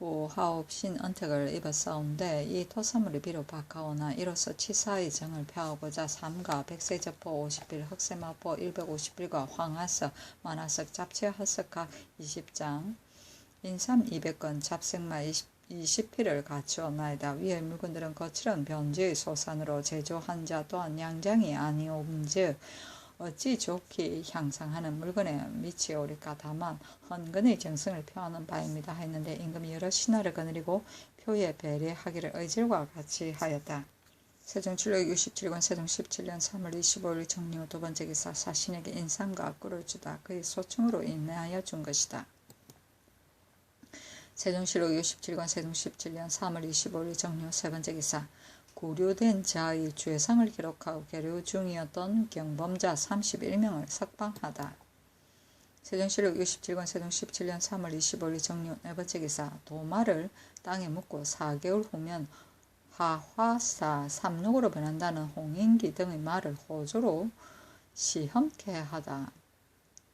하옵신 언택을 입었사온데 이 토사물이 비록 박하오나 이로써 치사의 정을 펴고자 삼가 백세저포 50필 흑세마포 150필과 황하석 만화석 잡채하석 각 20장 인삼 200건 잡색마 20필을 갖추었나이다. 위의 물건들은 거칠은 변지의 소산으로 제조한 자 또한 양장이 아니옴즉 어찌 좋게 향상하는 물건에 미치오리까. 다만 헌근의 정성을 표하는 바입니다 했는데 임금이 여러 신하를 거느리고 표에 배례하기를 의질과 같이 하였다. 세종칠록 67권 세종 17년 3월 25일 정리 후 두 번째 기사 사신에게 인삼과 꿀을 주다 그의 소충으로 인내하여 준 것이다. 세종실록 67권 세종 17년 3월 25일 정리 후 세 번째 기사 구류된 자의 죄상을 기록하고 계류 중이었던 경범자 31명을 석방하다. 세종실록 67권 세종 17년 3월 25일 정리 후 네 번째 기사 도마를 땅에 묻고 4개월 후면 하화사 삼록으로 변한다는 홍인기 등의 말을 호조로 시험케 하다.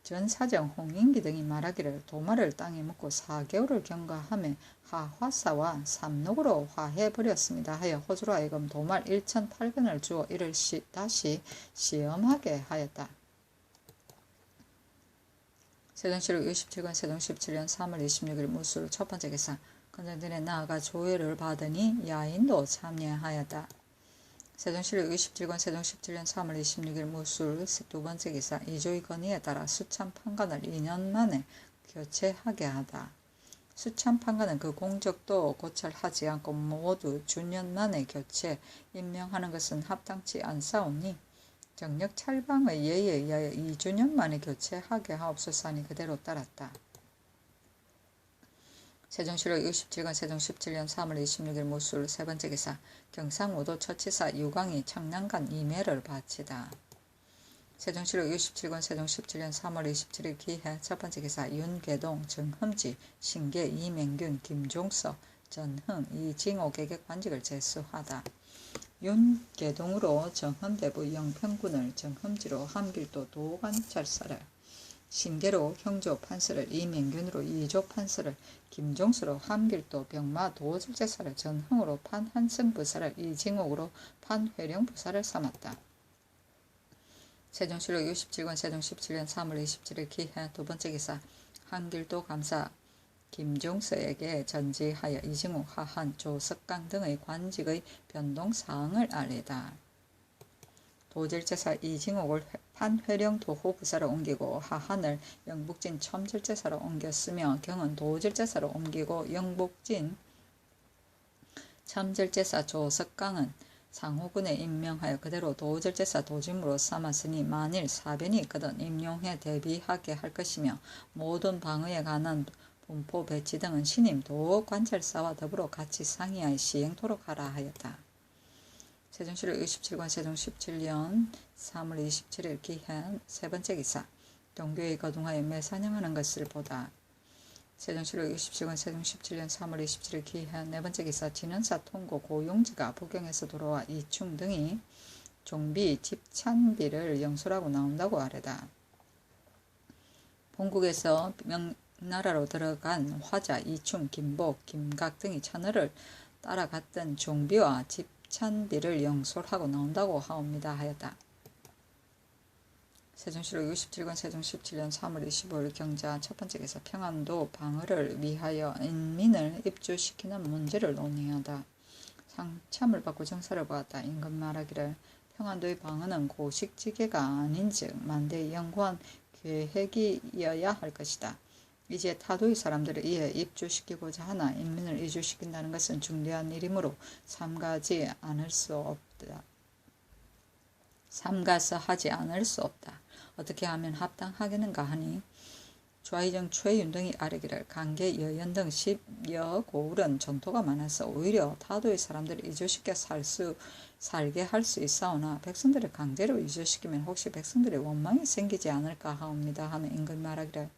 전사정 홍인기 등이 말하기를 도마를 땅에 묻고 4개월을 경과하며 하화사와 삼록으로 화해버렸습니다 하여 호주로 하여금 도말 1,800원을 주어 이를 다시 시험하게 하였다. 세종실록 67권 세종 17년 3월 26일 무술 첫번째 기사 건전전에 나아가 조회를 받으니 야인도 참여하였다. 세종실록 67권 세종 17년 3월 26일 무술 두번째 기사 이조의 건의에 따라 수참 판관을 2년 만에 교체하게 하다. 수참 판관은 그 공적도 고찰하지 않고 모두 주년 만에 교체 임명하는 것은 합당치 않사오니 정력 찰방의 예에 의하여 2주년 만에 교체하게 하옵소서 하니 그대로 따랐다. 세종실록 67권 세종 17년 3월 26일 무술 세번째 기사 경상우도 처치사 유광이 청량간 이매를 바치다. 세종실록 67권 세종 17년 3월 27일 기해 첫번째 기사 윤계동 정흠지 신계 이맹균 김종서 전흥 이징옥에게 관직을 제수하다. 윤계동으로 정흠대부 영평군을 정흠지로 함길도 도관찰사를 신계로 형조 판서를 이맹균으로 이조 판서를 김종수로 함길도 병마 도절제사를 전흥으로 판한승부사를 이징옥으로 판회령부사를 삼았다. 세종실록 67권 세종 17년 3월 27일 기해 두번째 기사 함길도 감사 김종서에게 전지하여 이징옥, 하한, 조석강 등의 관직의 변동사항을 알리다. 도질제사 이징옥을 판회령 도호부사로 옮기고 하한을 영북진 첨질제사로 옮겼으며 경은 도질제사로 옮기고 영북진 첨질제사 조석강은 상호군에 임명하여 그대로 도질제사 도짐으로 삼았으니 만일 사변이 있거든 임용해 대비하게 할 것이며 모든 방어에 관한 분포 배치 등은 신임 도관찰사와 더불어 같이 상의하여 시행토록 하라 하였다. 세종실록 67권 세종 17년 3월 27일 기한 세번째 기사 동교에 거둥하여 매사냥하는 것을 보다. 세종실록 67권 세종 17년 3월 27일 기한 네번째 기사 진원사 통고 고용지가 부경에서 돌아와 이충 등이 종비 집찬비를 영솔하고 나온다고 아뢰다. 본국에서 명나라로 들어간 화자 이충 김복 김각 등이 천하를 따라갔던 종비와 집찬비를 영솔하고 나온다고 하옵니다 하였다. 세종실록 67권 세종 17년 3월 25일 경자 첫번째 기사 평안도 방어를 위하여 인민을 입주시키는 문제를 논의하다. 상참을 받고 정사를 보았다. 임금 말하기를 평안도의 방어는 고식지계가 아닌즉 만대의 영구한 계획이어야 할 것이다. 이제 타도의 사람들을 이에 입주시키고자 하나 인민을 이주시킨다는 것은 중대한 일이므로 삼가서 하지 않을 수 없다. 어떻게 하면 합당하겠는가 하니 좌의정 최윤 등이 아뢰기를 강계 여연 등 10여 고을은 전토가 많아서 오히려 타도의 사람들을 이주시켜 살게 할 수 있사오나 백성들을 강제로 이주시키면 혹시 백성들의 원망이 생기지 않을까 하옵니다 하며 임금 말하기를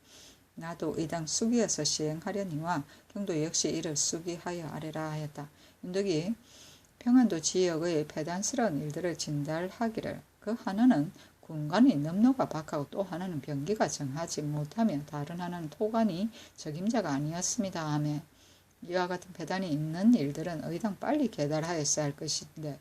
나도 의당 수기여서 시행하려니와 경도 역시 이를 수기하여 아뢰라 하였다. 윤덕이 평안도 지역의 배단스러운 일들을 진달하기를 그 하나는 군관이 넘노가 박하고 또 하나는 병기가 정하지 못하며 다른 하나는 토관이 적임자가 아니었습니다 하며 이와 같은 배단이 있는 일들은 의당 빨리 계달하였어야 할 것인데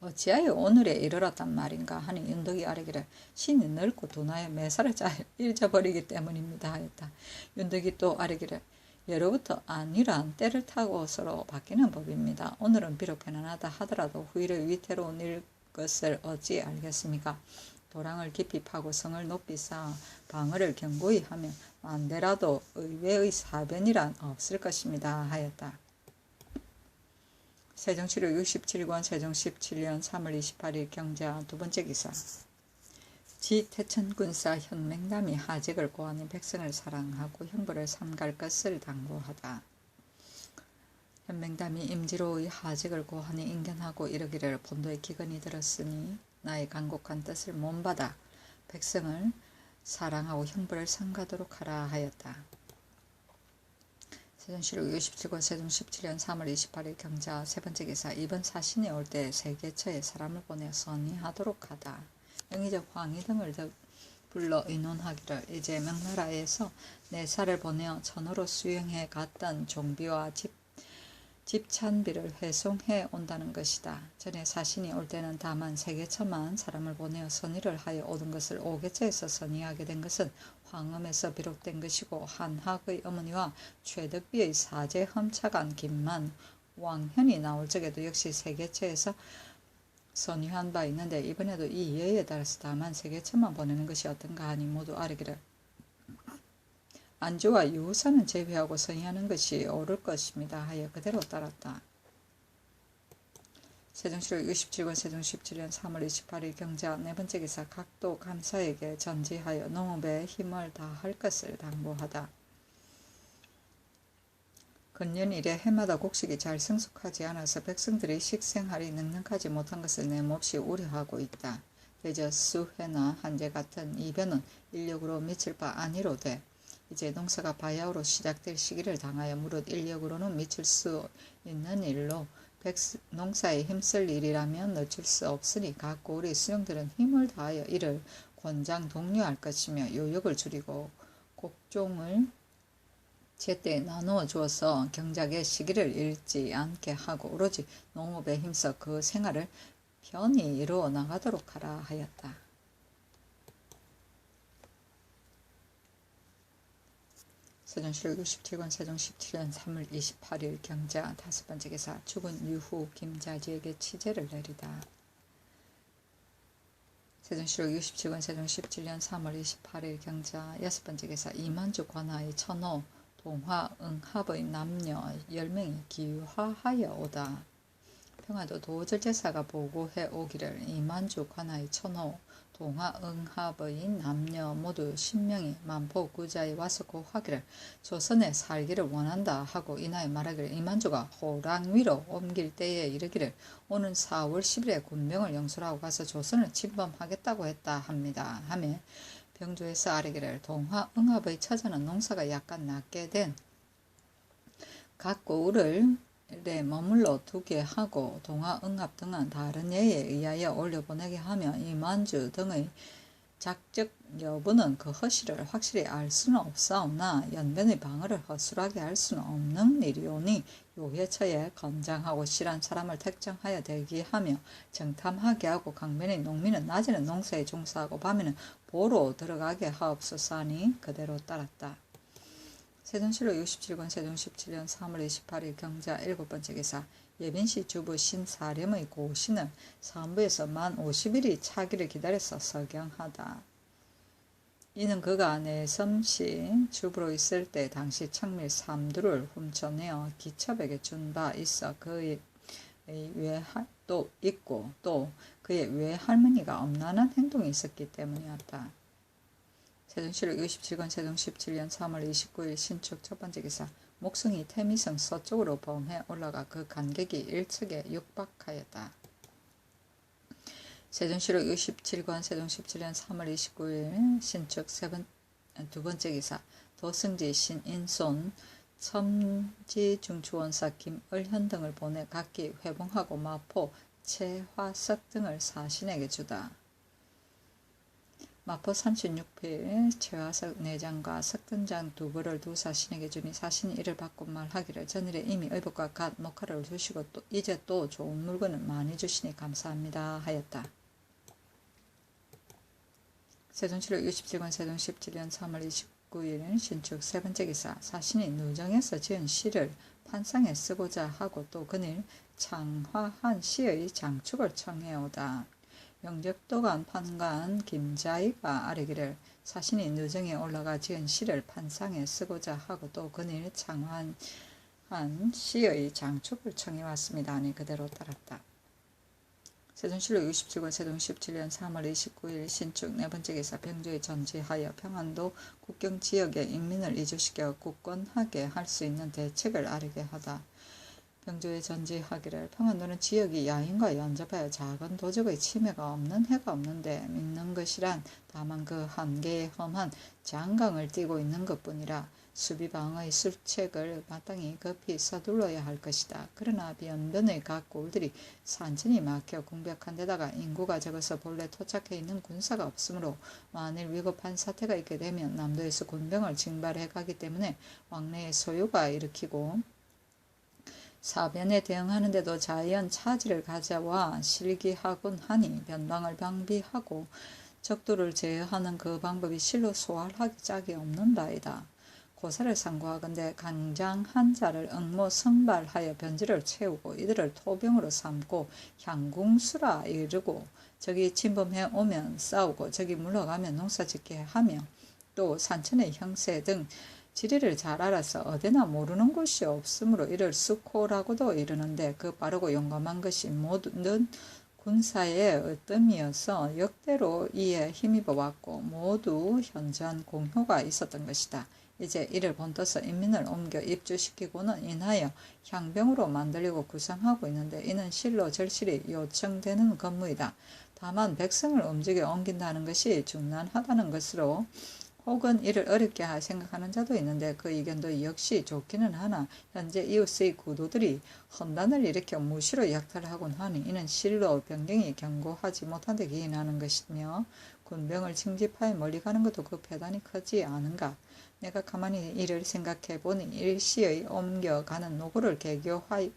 어찌하여 오늘에 이르렀단 말인가 하니 윤덕이 아뢰기를 신이 넓고 둔하여 매사를 잘 잊어버리기 때문입니다 하였다. 윤덕이 또 아뢰기를 예로부터 안일한 때를 타고서로 바뀌는 법입니다. 오늘은 비록 편안하다 하더라도 후일에 위태로운 일 것을 어찌 알겠습니까? 도랑을 깊이 파고 성을 높이 쌓아 방어를 견고히 하며 만대라도 의외의 사변이란 없을 것입니다 하였다. 세종실록 67권 세종 17년 3월 28일 경자 두번째 기사 지태천군사 현맹남이 하직을 고하니 백성을 사랑하고 형벌을 삼갈 것을 당부하다. 현맹담이 임지로의 하직을 고하니 인견하고 이르기를 본도에 기근이 들었으니 나의 간곡한 뜻을 몸받아 백성을 사랑하고 형벌을 삼가도록 하라 하였다. 세종실록 67권 세종 17년 3월 28일 경자 세번째 기사 이번 사신이 올 때 세계처에 사람을 보내 선의하도록 하다. 영의적 황희 등을 불러 의논하기를 이제 명나라에서 내사를 보내어 천으로 수행해 갔던 종비와 집찬비를 회송해 온다는 것이다. 전에 사신이 올 때는 다만 세계천만 사람을 보내어 선의를 하여 오던 것을 오개체에서 선의하게 된 것은 황음에서 비롯된 것이고 한학의 어머니와 최덕비의 사제 험차간 김만 왕현이 나올 적에도 역시 세계체에서 선의한 바 있는데 이번에도 이 예에 따라서 다만 세계천만 보내는 것이 어떤가 하니 모두 알기를 안주와 유사는 제외하고 선의하는 것이 옳을 것입니다 하여 그대로 따랐다. 세종실록 67권 세종 17년 3월 28일 경자 네 번째 기사 각도 감사에게 전지하여 농업에 힘을 다할 것을 당부하다. 근년 이래 해마다 곡식이 잘 성숙하지 않아서 백성들이 식생활이 넉넉하지 못한 것을 내몹시 우려하고 있다. 대저 수해나 한제 같은 이변은 인력으로 미칠 바 아니로되 이제 농사가 바야흐로 시작될 시기를 당하여 무릇 인력으로는 미칠 수 있는 일로 농사에 힘쓸 일이라면 늦출 수 없으니 각고 우리 수령들은 힘을 다하여 이를 권장 독려할 것이며 요역을 줄이고 곡종을 제때 나누어 주어서 경작의 시기를 잃지 않게 하고 오로지 농업에 힘써 그 생활을 편히 이루어 나가도록 하라 하였다. 세종실록 67권 세종 17년 3월 28일 경자 다섯 번째 기사 죽은 유후 김자지에게 치제를 내리다. 세종실록 67권 세종 17년 3월 28일 경자 여섯 번째 기사 이만주 관하의 천호 동화 응합의 남녀 10명이 기화하여 오다. 평화도 도절제사가 보고해 오기를 이만주 관하의 천호 동화 응합의 남녀 모두 10명이 만포구자에 와서 고하기를 조선에 살기를 원한다 하고 이나에 말하기를 이만주가 호랑 위로 옮길 때에 이르기를 오는 4월 10일에 군병을 영술하고 가서 조선을 침범하겠다고 했다 합니다. 하며 병조에서 아뢰기를 동화 응합의 처자는 농사가 약간 낮게 된 각고을을 머물러 두게 하고 동화 응합 등은 다른 예에 의하여 올려보내게 하며 이만주 등의 작적 여부는 그 허실을 확실히 알 수는 없사오나 연변의 방어를 허술하게 할 수는 없는 일이오니 요해처에 건장하고 실한 사람을 택정하여 대기하며 정탐하게 하고 강변의 농민은 낮에는 농사에 종사하고 밤에는 보로 들어가게 하옵소서 하니 그대로 따랐다. 세종실록 67권 세종 17년 3월 28일 경자 일곱 번째 기사 예빈시 주부 신사렴의 고신을 사무부에서 만 50일이 차기를 기다려서 서경하다. 이는 그가 내섬시 주부로 있을 때 당시 청밀 3두를 훔쳐내어 기첩에게 준 바 있어 그의 외할도 있고 또 그의 외할머니가 엄란한 행동이 있었기 때문이었다. 세종실록 67권 세종 17년 3월 29일 신축 첫 번째 기사 목성이 태미성 서쪽으로 범해 올라가 그 간격이 일측에 육박하였다. 세종실록 67권 세종 17년 3월 29일 신축 두 번째 기사 도승지 신인손 첨지중추원사 김을현 등을 보내 각기 회봉하고 마포 최화석 등을 사신에게 주다. 마포 36필 최화석 내장과 석등장 두 벌을 두 사신에게 주니 사신이 이를 받고 말하기를 전일에 이미 의복과 갓 목화를 주시고 또 이제 또 좋은 물건을 많이 주시니 감사합니다 하였다. 세종실록 67권 세종 17년 3월 29일 신축 세 번째 기사 사신이 누정에서 지은 시를 판상에 쓰고자 하고 또 그늘 창화한 시의 장축을 청해오다. 영적도간 판관 김자희가 아뢰기를 사신이 누정에 올라가 지은 시를 판상에 쓰고자 하고 또 그늘 창화한 시의 장축을 청해왔습니다 하니 그대로 따랐다. 세종실록 67권 세종 17년 3월 29일 신축 네 번째 기사 병조에 전지하여 평안도 국경지역의 인민을 이주시켜 굳건하게 할 수 있는 대책을 아뢰게 하다. 병조에 전지하기를 평안도는 지역이 야인과 연접하여 작은 도적의 침해가 없는 해가 없는데 믿는 것이란 다만 그 한계에 험한 장강을 띠고 있는 것뿐이라 수비방의 술책을 마땅히 급히 서둘러야 할 것이다. 그러나 변변의 각 골들이 산천이 막혀 궁벽한 데다가 인구가 적어서 본래 토착해 있는 군사가 없으므로 만일 위급한 사태가 있게 되면 남도에서 군병을 징발해 가기 때문에 왕래의 소요가 일으키고 사변에 대응하는데도 자연 차질을 가져와 실기하곤 하니 변방을 방비하고 적도를 제어하는 그 방법이 실로 소활하기 짝이 없는 바이다. 고사를 상고하건대 강장 한 자를 응모 성발하여 변지를 채우고 이들을 토병으로 삼고 향궁수라 이르고 적이 침범해 오면 싸우고 적이 물러가면 농사짓게 하며 또 산천의 형세 등 지리를 잘 알아서 어디나 모르는 곳이 없으므로 이를 수코라고도 이르는데 그 빠르고 용감한 것이 모든 군사의 으뜸이어서 역대로 이에 힘입어 왔고 모두 현저한 공효가 있었던 것이다. 이제 이를 본떠서 인민을 옮겨 입주시키고는 인하여 향병으로 만들려고 구상하고 있는데 이는 실로 절실히 요청되는 건무이다. 다만 백성을 움직여 옮긴다는 것이 중난하다는 것으로 혹은 이를 어렵게 생각하는 자도 있는데 그 의견도 역시 좋기는 하나 현재 이웃의 구도들이 혼란을 일으켜 무시로 약탈하곤 하니 이는 실로 변경이 견고하지 못한 데 기인하는 것이며 군병을 징집하여 멀리 가는 것도 그 배단이 크지 않은가. 내가 가만히 이를 생각해 보니 일시의 옮겨가는 노고를 개교하여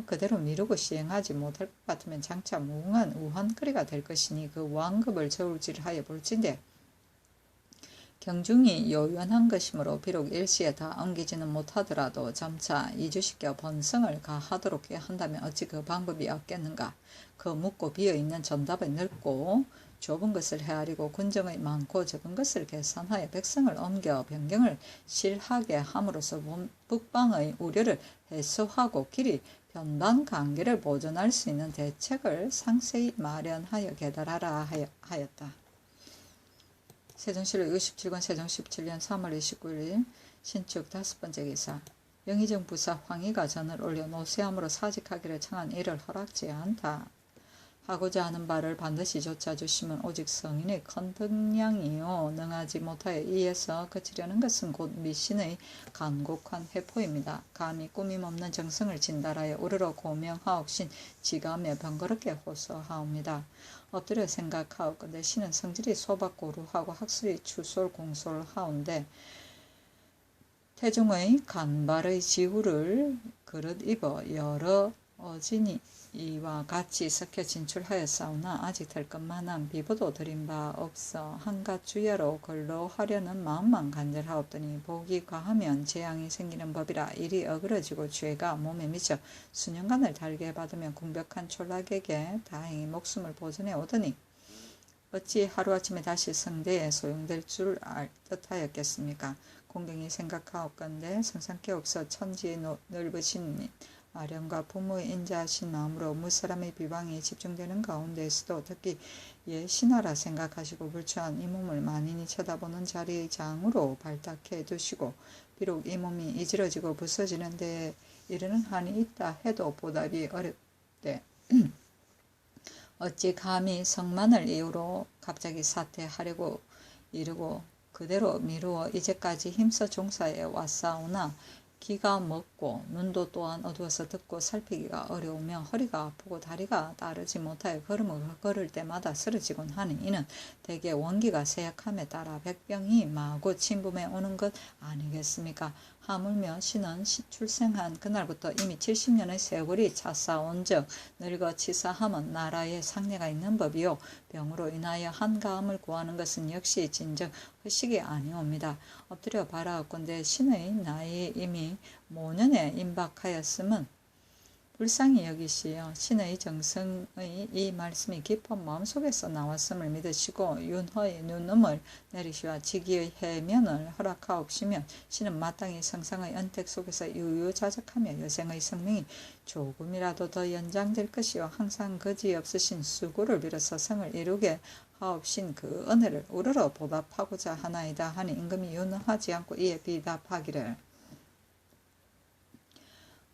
그대로 미루고 시행하지 못할 것 같으면 장차 무궁한 우한거리가 될 것이니 그 완급을 저울질하여 볼진대 경중이 요연한 것이므로 비록 일시에 다 옮기지는 못하더라도 점차 이주시켜 번성을 가하도록 한다면 어찌 그 방법이 없겠는가. 그 묻고 비어있는 전답을 넓고 좁은 것을 헤아리고 군정의 많고 적은 것을 계산하여 백성을 옮겨 변경을 실하게 함으로써 북방의 우려를 해소하고 길이 변방 관계를 보존할 수 있는 대책을 상세히 마련하여 개달하라 하였다. 세종실록 67권 세종 17년 3월 29일 신축 5번째 기사. 영의정 부사 황희가 전을 올려 노쇠함으로 사직하기를 청한 이를 허락지 않다. 하고자 하는 바를 반드시 좇아주시면 오직 성인의 컨등량이요 능하지 못하여 이에서 그치려는 것은 곧 미신의 간곡한 회포입니다. 감히 꾸밈없는 정성을 진달하여 우러러 고명하옵신 지감에 번거롭게 호소하옵니다. 엎드려 생각하옵건대 신은 성질이 소박고루하고 학술이 추솔공솔하온데 태종의 간발의 지후를 그릇입어 여러 어진이 이와 같이 섞여 진출하였사오나 아직 될 것만한 비보도 드린 바 없어 한갓 주야로 근로하려는 마음만 간절하옵더니 복이 과하면 재앙이 생기는 법이라 일이 어그러지고 죄가 몸에 미쳐 수년간을 달게 받으면 궁벽한 촌락에게 다행히 목숨을 보존해 오더니 어찌 하루아침에 다시 성대에 소용될 줄 알 듯하였겠습니까? 공경히 생각하옵건대 성상께 없어 천지에 넓으신 아령과 부모의 인자하신 마음으로 무사람의 비방이 집중되는 가운데에서도 특히 신하라 생각하시고 불초한 이 몸을 만인히 쳐다보는 자리의 장으로 발탁해 두시고 비록 이 몸이 이지러지고 부서지는 데에 이르는 한이 있다 해도 보답이 어렵대. 어찌 감히 성만을 이유로 갑자기 사퇴하려고 이르고 그대로 미루어 이제까지 힘써 종사해 왔사오나 기가 먹고 눈도 또한 어두워서 듣고 살피기가 어려우며 허리가 아프고 다리가 따르지 못하여 걸음을 걸을 때마다 쓰러지곤 하니 이는 대개 원기가 쇠약함에 따라 백병이 마구 침범해 오는 것 아니겠습니까? 하물며 신은 출생한 그날부터 이미 70년의 세월이 차싸운 즉 늙어 치사함은 나라에 상례가 있는 법이요 병으로 인하여 한가함을 구하는 것은 역시 진정 허식이 아니옵니다. 엎드려 바라옵건대 신의 나이 이미 모년에 임박하였음은 불쌍히 여기시어 신의 정성의 이 말씀이 깊은 마음속에서 나왔음을 믿으시고 윤허의 눈음을 내리시와 지기의 해면을 허락하옵시면 신은 마땅히 성상의 언택 속에서 유유자적하며 여생의 생명이 조금이라도 더 연장될 것이요 항상 거지없으신 수고를 빌어서 성을 이루게 하옵신 그 은혜를 우러러 보답하고자 하나이다 하니 임금이 윤허하지 않고 이에 비답하기를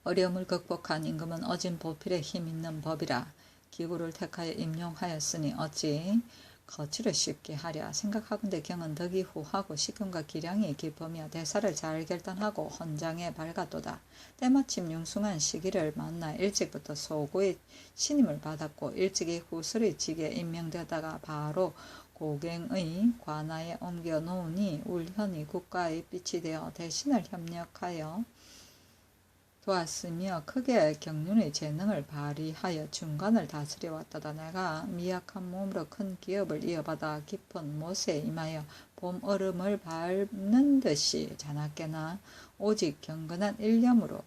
어려움을 극복한 임금은 어진 보필에 힘있는 법이라 기구를 택하여 임용하였으니 어찌 거취를 쉽게 하랴 생각하건대 경은 덕이후 하고 식견과 기량이 깊으며 대사를 잘 결단하고 헌장에 밝았도다. 때마침 융숭한 시기를 만나 일찍부터 소고의 신임을 받았고 일찍이 후설의 직에 임명되다가 바로 고갱의 관하에 옮겨 놓으니 울현이 국가의 빛이 되어 대신을 협력하여 도왔으며 크게 경륜의 재능을 발휘하여 중간을 다스려 왔다다. 내가 미약한 몸으로 큰 기업을 이어받아 깊은 못에 임하여 봄 얼음을 밟는 듯이 자나깨나 오직 경건한 일념으로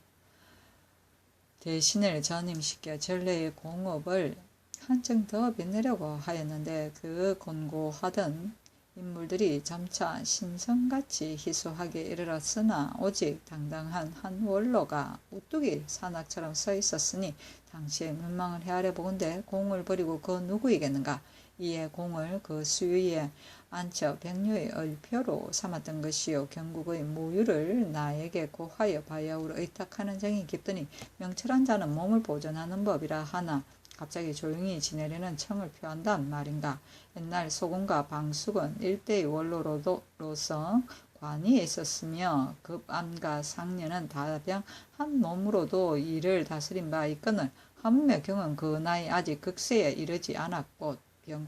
대신을 전임시켜 전례의 공업을 한층 더 빛내려고 하였는데 그 곤고하던 인물들이 점차 신성같이 희소하게 이르렀으나 오직 당당한 한 원로가 우뚝이 산악처럼 서 있었으니 당시에 민망을 헤아려 보건대 공을 버리고 그 누구이겠는가. 이에 공을 그 수위에 앉혀 백료의 얼표로 삼았던 것이요 경국의 모유를 나에게 고하여 바야흐로 의탁하는 정이 깊더니 명철한 자는 몸을 보존하는 법이라 하나 갑자기 조용히 지내려는 청을 표한단 말인가. 옛날 소군과 방숙은 일대의 원로로서 관이에 있었으며 급암과 상녀는 다병 한 몸으로도 일을 다스린 바 있거늘 하물며 경은 그 나이 아직 극세에 이르지 않았고 병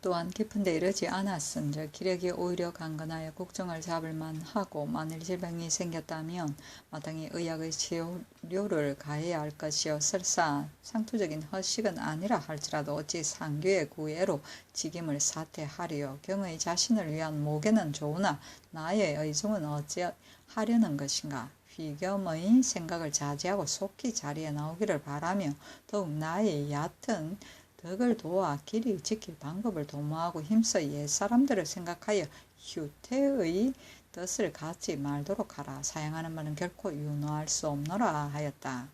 또한 깊은데 이르지 않았은즉 기력이 오히려 강건하여 국정을 잡을 만하고 만일 질병이 생겼다면 마땅히 의학의 치료를 가해야 할 것이요 설사 상투적인 허식은 아니라 할지라도 어찌 상교의 구애로 직임을 사퇴하리요. 경의 자신을 위한 모계는 좋으나 나의 의중은 어찌하려는 것인가. 휘겸의 생각을 자제하고 속히 자리에 나오기를 바라며 더욱 나의 얕은 덕을 도와 길이 지킬 방법을 도모하고 힘써 옛사람들을 생각하여 휴태의 뜻을 갖지 말도록 하라. 사양하는 말은 결코 윤호할 수 없노라 하였다.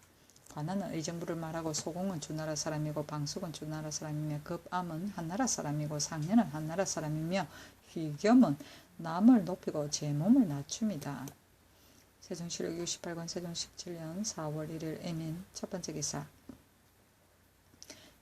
관아는 의정부를 말하고 소공은 주나라 사람이고 방숙은 주나라 사람이며 급암은 한나라 사람이고 상녀는 한나라 사람이며 휘겸은 남을 높이고 제 몸을 낮춤이다. 세종실록 68권 세종 17년 4월 1일 애민 첫 번째 기사.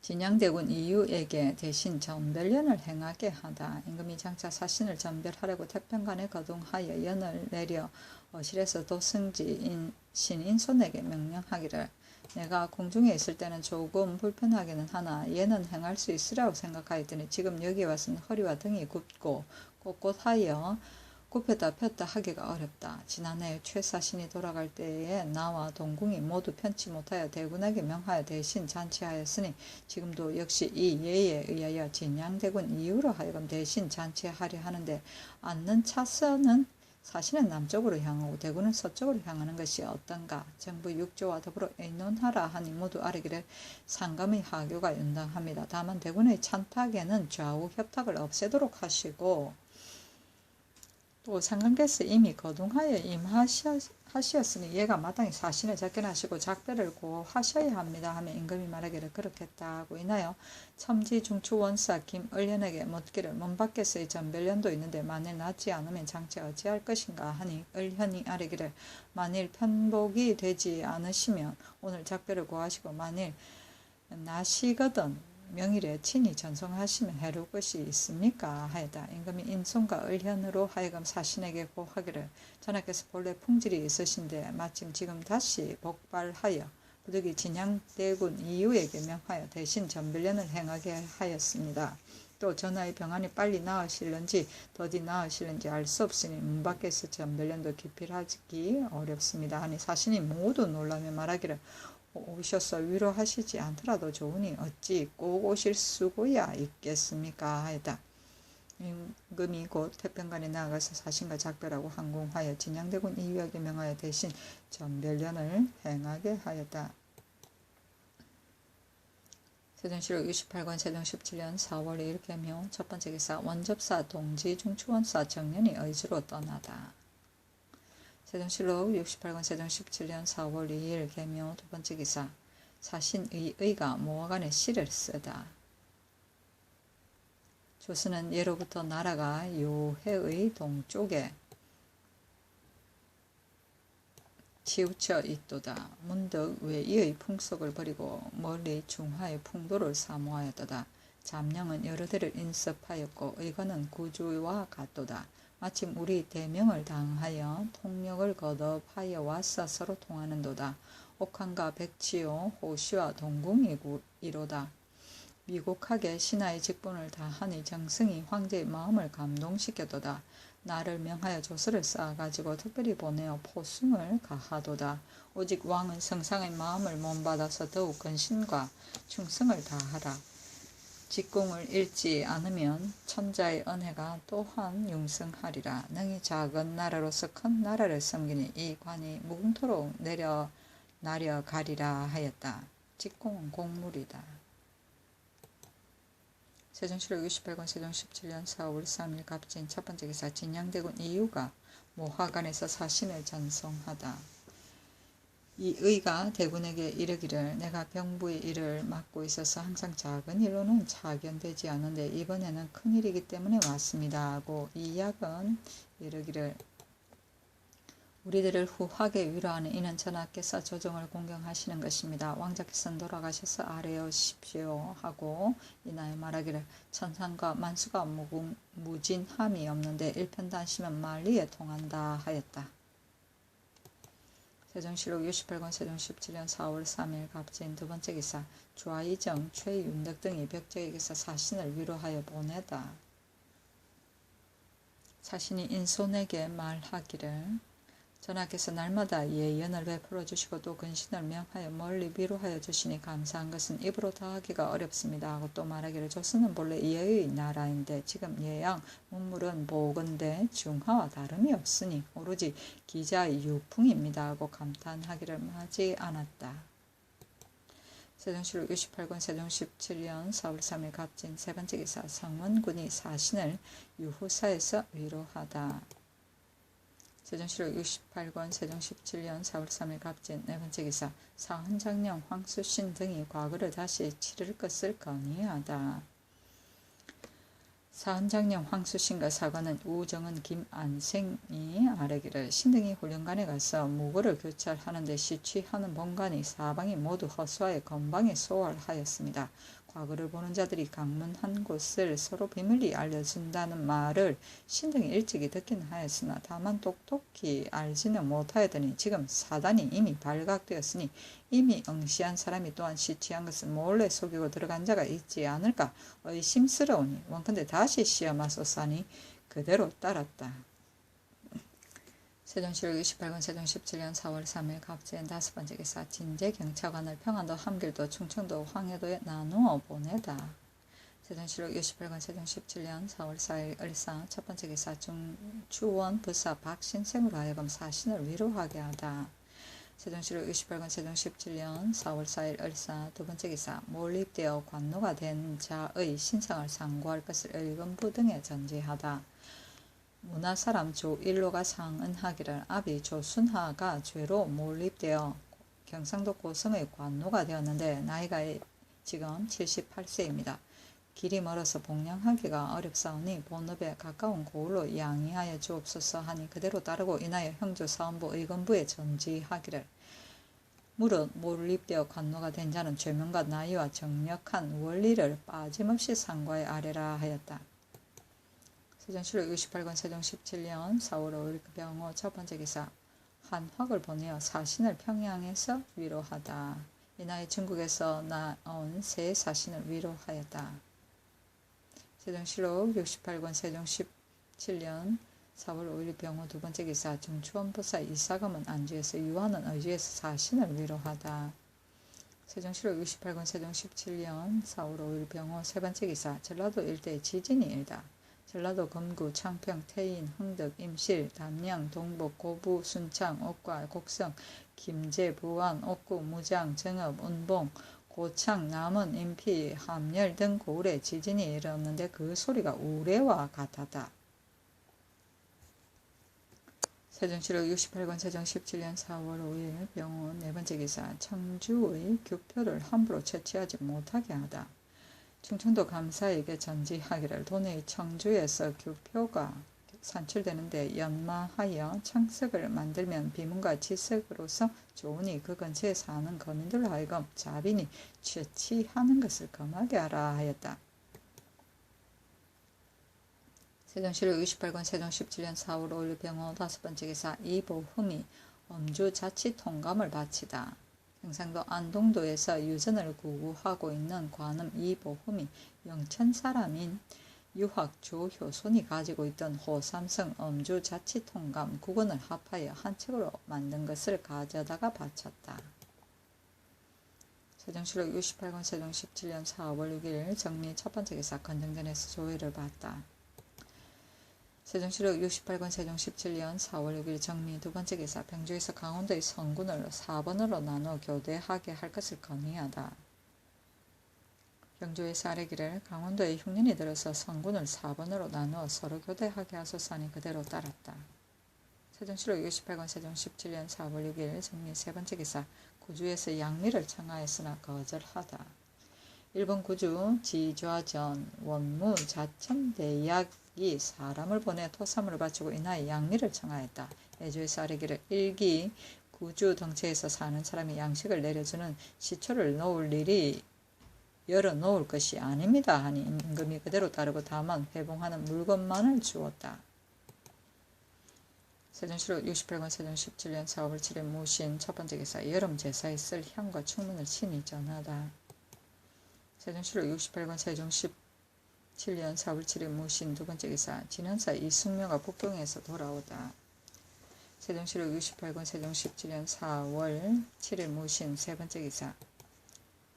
진양대군 이유에게 대신 전별연을 행하게 하다. 임금이 장차 사신을 전별하려고 태평관에 거둥하여 연을 내려 어실에서 도승지 신인손에게 명령하기를 내가 궁중에 있을 때는 조금 불편하기는 하나 얘는 행할 수 있으라고 생각하였더니 지금 여기 와서는 허리와 등이 굽고 꼿꼿하여 굽혔다 폈다 하기가 어렵다. 지난해 최사신이 돌아갈 때에 나와 동궁이 모두 편치 못하여 대군에게 명하여 대신 잔치하였으니 지금도 역시 이 예에 의하여 진양대군 이유로 하여금 대신 잔치하려 하는데 앉는 차선은 사신은 남쪽으로 향하고 대군은 서쪽으로 향하는 것이 어떤가. 정부 육조와 더불어 의논하라 하니 모두 아뢰기를 상감의 하교가 윤당합니다. 다만 대군의 찬탁에는 좌우 협탁을 없애도록 하시고 또 상관께서 이미 거둥하여 임하시었으니 얘가 마땅히 사신을 접견하시고 작별을 고하셔야 합니다 하며 임금이 말하기를 그렇겠다고 인하여 첨지 중추 원사 김을현에게 묻기를 문 밖에서의 전별연도 있는데 만일 낫지 않으면 장체 어찌할 것인가 하니 을현이 아뢰기를 만일 편복이 되지 않으시면 오늘 작별을 고하시고 만일 나시거든 명일에 친히 전송하시면 해로울 것이 있습니까 하였다. 임금이 인손과 을현으로 하여금 사신에게 고하기를 전하께서 본래 풍질이 있으신데 마침 지금 다시 복발하여 부득이 진양대군 이유에게 명하여 대신 전별연을 행하게 하였습니다. 또 전하의 병환이 빨리 나으실는지 더디 나으실는지 알 수 없으니 문 밖에서 전별연도 기필하기 어렵습니다 하니 사신이 모두 놀라며 말하기를 오셔서 위로하시지 않더라도 좋으니 어찌 꼭 오실 수고야 있겠습니까 하였다. 임금이 곧 태평관에 나아가서 사신과 작별하고 항공하여 진양대군 이유에게 명하여 대신 전별연을 행하게 하였다. 세종실록 68권 세종 17년 4월 2일 개묘 첫 번째 기사. 원접사 동지 중추원사 정년이 의주로 떠나다. 세종실록 68권 세종 17년 4월 2일 개묘 두 번째 기사. 사신의 의가 모화관에 시를 쓰다. 조선은 예로부터 나라가 요해의 동쪽에 치우쳐 있도다. 문득 외이의 풍속을 버리고 멀리 중화의 풍도를 사모하였도다. 잠령은 여러 대를 인습하였고 의관은 구주와 같도다. 마침 우리 대명을 당하여 통역을 거듭하여 와서 서로 통하는도다. 옥한과 백치요 호시와 동궁이로다. 미국하게 신하의 직분을 다하니 정승이 황제의 마음을 감동시켰도다. 나를 명하여 조서를 쌓아가지고 특별히 보내어 포승을 가하도다. 오직 왕은 성상의 마음을 몸받아서 더욱 근신과 충성을 다하라. 직공을 잃지 않으면 천자의 은혜가 또한 융성하리라. 능히 작은 나라로서 큰 나라를 섬기니 이 관이 무궁토록 나려가리라 하였다. 직공은 곡물이다. 세종시록 68권 세종 17년 4월 3일 갑진 첫 번째 기사 진양대군 이유가 모화관에서 사신을 전송하다. 이 의가 대군에게 이르기를 내가 병부의 일을 맡고 있어서 항상 작은 일로는 차견되지 않는데 이번에는 큰 일이기 때문에 왔습니다 하고 이약은 이르기를 우리들을 후하게 위로하는 이는 전하께서 조정을 공경하시는 것입니다. 왕자께서는 돌아가셔서 아뢰오십시오 하고 이나에 말하기를 천상과 만수가 무진함이 없는데 일편단심은 만리에 통한다 하였다. 세종시록 68권 세종 17년 4월 3일 갑진 두 번째 기사 주하이정 최윤덕 등이 벽제에게서 사신을 위로하여 보내다. 사신이 인손에게 말하기를 전하께서 날마다 예언을 베풀어 주시고 또 근신을 명하여 멀리 위로하여 주시니 감사한 것은 입으로 다하기가 어렵습니다 하고 또 말하기를 조선은 본래 예의 나라인데 지금 예양 문물은 보건대 중하와 다름이 없으니 오로지 기자의 유풍입니다 하고 감탄하기를 마지 않았다. 세종시록 68권 세종 17년 4월 3일 갑진 세 번째 기사 성원군이 사신을 유후사에서 위로하다. 세종시록 68권 세종 17년 4월 3일 갑진 네 번째 기사 사헌장령 황수신 등이 과거를 다시 치를 것을 건의하다. 사헌장령 황수신과 사관은 우정은 김안생이 아뢰기를 신등이 훈련관에 가서 무고를 교찰하는 데 시취하는 본관이 사방이 모두 허수아에 건방에 소활하였습니다. 과거를 보는 자들이 강문한 곳을 서로 비밀리 알려준다는 말을 신등이 일찍이 듣긴 하였으나 다만 똑똑히 알지는 못하였더니 지금 사단이 이미 발각되었으니 이미 응시한 사람이 또한 시취한 것을 몰래 속이고 들어간 자가 있지 않을까 의심스러우니 원컨대 다시 시험하소서하니 그대로 따랐다. 세종시록 28권 세종 17년 4월 3일 갑진 다섯 번째 기사 진제경찰관을 평안도 함길도 충청도 황해도에 나누어 보내다. 세종시록 68권 세종 17년 4월 4일 을사 첫 번째 기사 중추원 부사 박신생으로 하여금 사신을 위로하게 하다. 세종시록 68권 세종 17년 4월 4일 을사 두 번째 기사 몰입되어 관노가 된 자의 신상을 상고할 것을 의금부 등에 전지하다. 문화사람 조일로가 상언하기를 아비 조순하가 죄로 몰입되어 경상도 고성의 관노가 되었는데 나이가 지금 78세입니다. 길이 멀어서 복량하기가 어렵사오니 본업에 가까운 고을로 양해하여 주옵소서 하니 그대로 따르고 인하여 형조사원부 의금부에 전지하기를 무릇 몰입되어 관노가 된 자는 죄명과 나이와 정력한 원리를 빠짐없이 상고에 아뢰라 하였다. 세종시록 68권 세종 17년 4월 5일 병호 첫 번째 기사 한확을 보내어 사신을 평양에서 위로하다. 이나에 중국에서 나온 새 사신을 위로하였다. 세종시록 68권 세종 17년 4월 5일 병호 두 번째 기사 중추원부사 이사금은 안주에서 유한은 의주에서 사신을 위로하다. 세종시록 68권 세종 17년 4월 5일 병호 세 번째 기사 전라도 일대에 지진이 일다. 전라도 검구, 창평, 태인, 흥덕, 임실, 담양, 동북, 고부, 순창, 옥과, 곡성, 김제, 부안, 옥구, 무장, 정읍, 운봉, 고창, 남원, 인피, 함열 등 고을에 지진이 일었는데 그 소리가 우레와 같았다. 세종시록 68권 세종 17년 4월 5일 병원 네 번째 기사 청주의 교표를 함부로 채취하지 못하게 하다. 충청도 감사에게 전지하기를 도내의 청주에서 교표가 산출되는데 연마하여 창석을 만들면 비문과 지석으로서 좋으니 그 근처에 사는 거민들로 하여금 자빈이 취치하는 것을 금하게 하라 하였다. 세종시록 68권 세종 17년 4월 5일 병호 5번째 기사 이보흠이 엄주자치통감을 바치다. 경상도 안동도에서 유전을 구구하고 있는 관음 이보흠이 영천 사람인 유학 조효손이 가지고 있던 호삼성 엄주자치통감 9권을 합하여 한 책으로 만든 것을 가져다가 바쳤다. 세종시록 68권 세종 17년 4월 6일 정리 첫 번째 기사 건정전에서 조회를 받다. 세종시록 68권 세종 17년 4월 6일 정리 두 번째 기사 병주에서 강원도의 성군을 4번으로 나누어 교대하게 할 것을 건의하다. 병주에서 아래기를 강원도의 흉년이 들어서 성군을 4번으로 나누어 서로 교대하게 하소서니 그대로 따랐다. 세종시록 68권 세종 17년 4월 6일 정리 세 번째 기사 구주에서 양미를 청하였으나 거절하다. 일본 구주 지좌전 원무 자천대약이 사람을 보내 토사물을 바치고 이나에 양미를 청하였다. 애주에서 아래기를 일기 구주 덩체에서 사는 사람이 양식을 내려주는 시초를 놓을 일이 열어 놓을 것이 아닙니다 하니 임금이 그대로 따르고 다만 회봉하는 물건만을 주었다. 세종시록 68권 세종 17년 4월 7일 무신 첫 번째 기사 여름 제사에 쓸 향과 충문을 신이 전하다. 세종시록 68권 세종 17년 4월 7일 무신 두 번째 기사 진원사 이승묘가 북경에서 돌아오다. 세종시록 68권 세종 17년 4월 7일 무신 세 번째 기사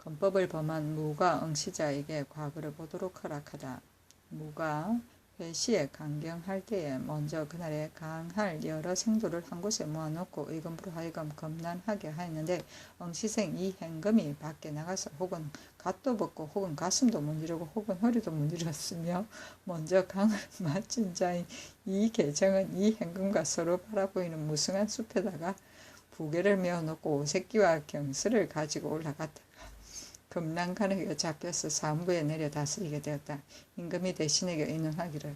건법을 범한 무가 응시자에게 과거를 보도록 허락하다. 무가 회시에 강경할 때에 먼저 그날에 강할 여러 생도를 한 곳에 모아놓고 의금부로 하여금 검난하게 하였는데 응시생 이 행금이 밖에 나가서 혹은 갓도 벗고 혹은 가슴도 문지르고 혹은 허리도 문지렀으며 먼저 강을 맞춘 자인 이 계정은 이 행금과 서로 바라보이는 무성한 숲에다가 부계를 메어놓고 오색기와 경수를 가지고 올라갔다. 금난간에게 잡혀서 사무부에 내려 다스리게 되었다. 임금이 대신에게 의논하기를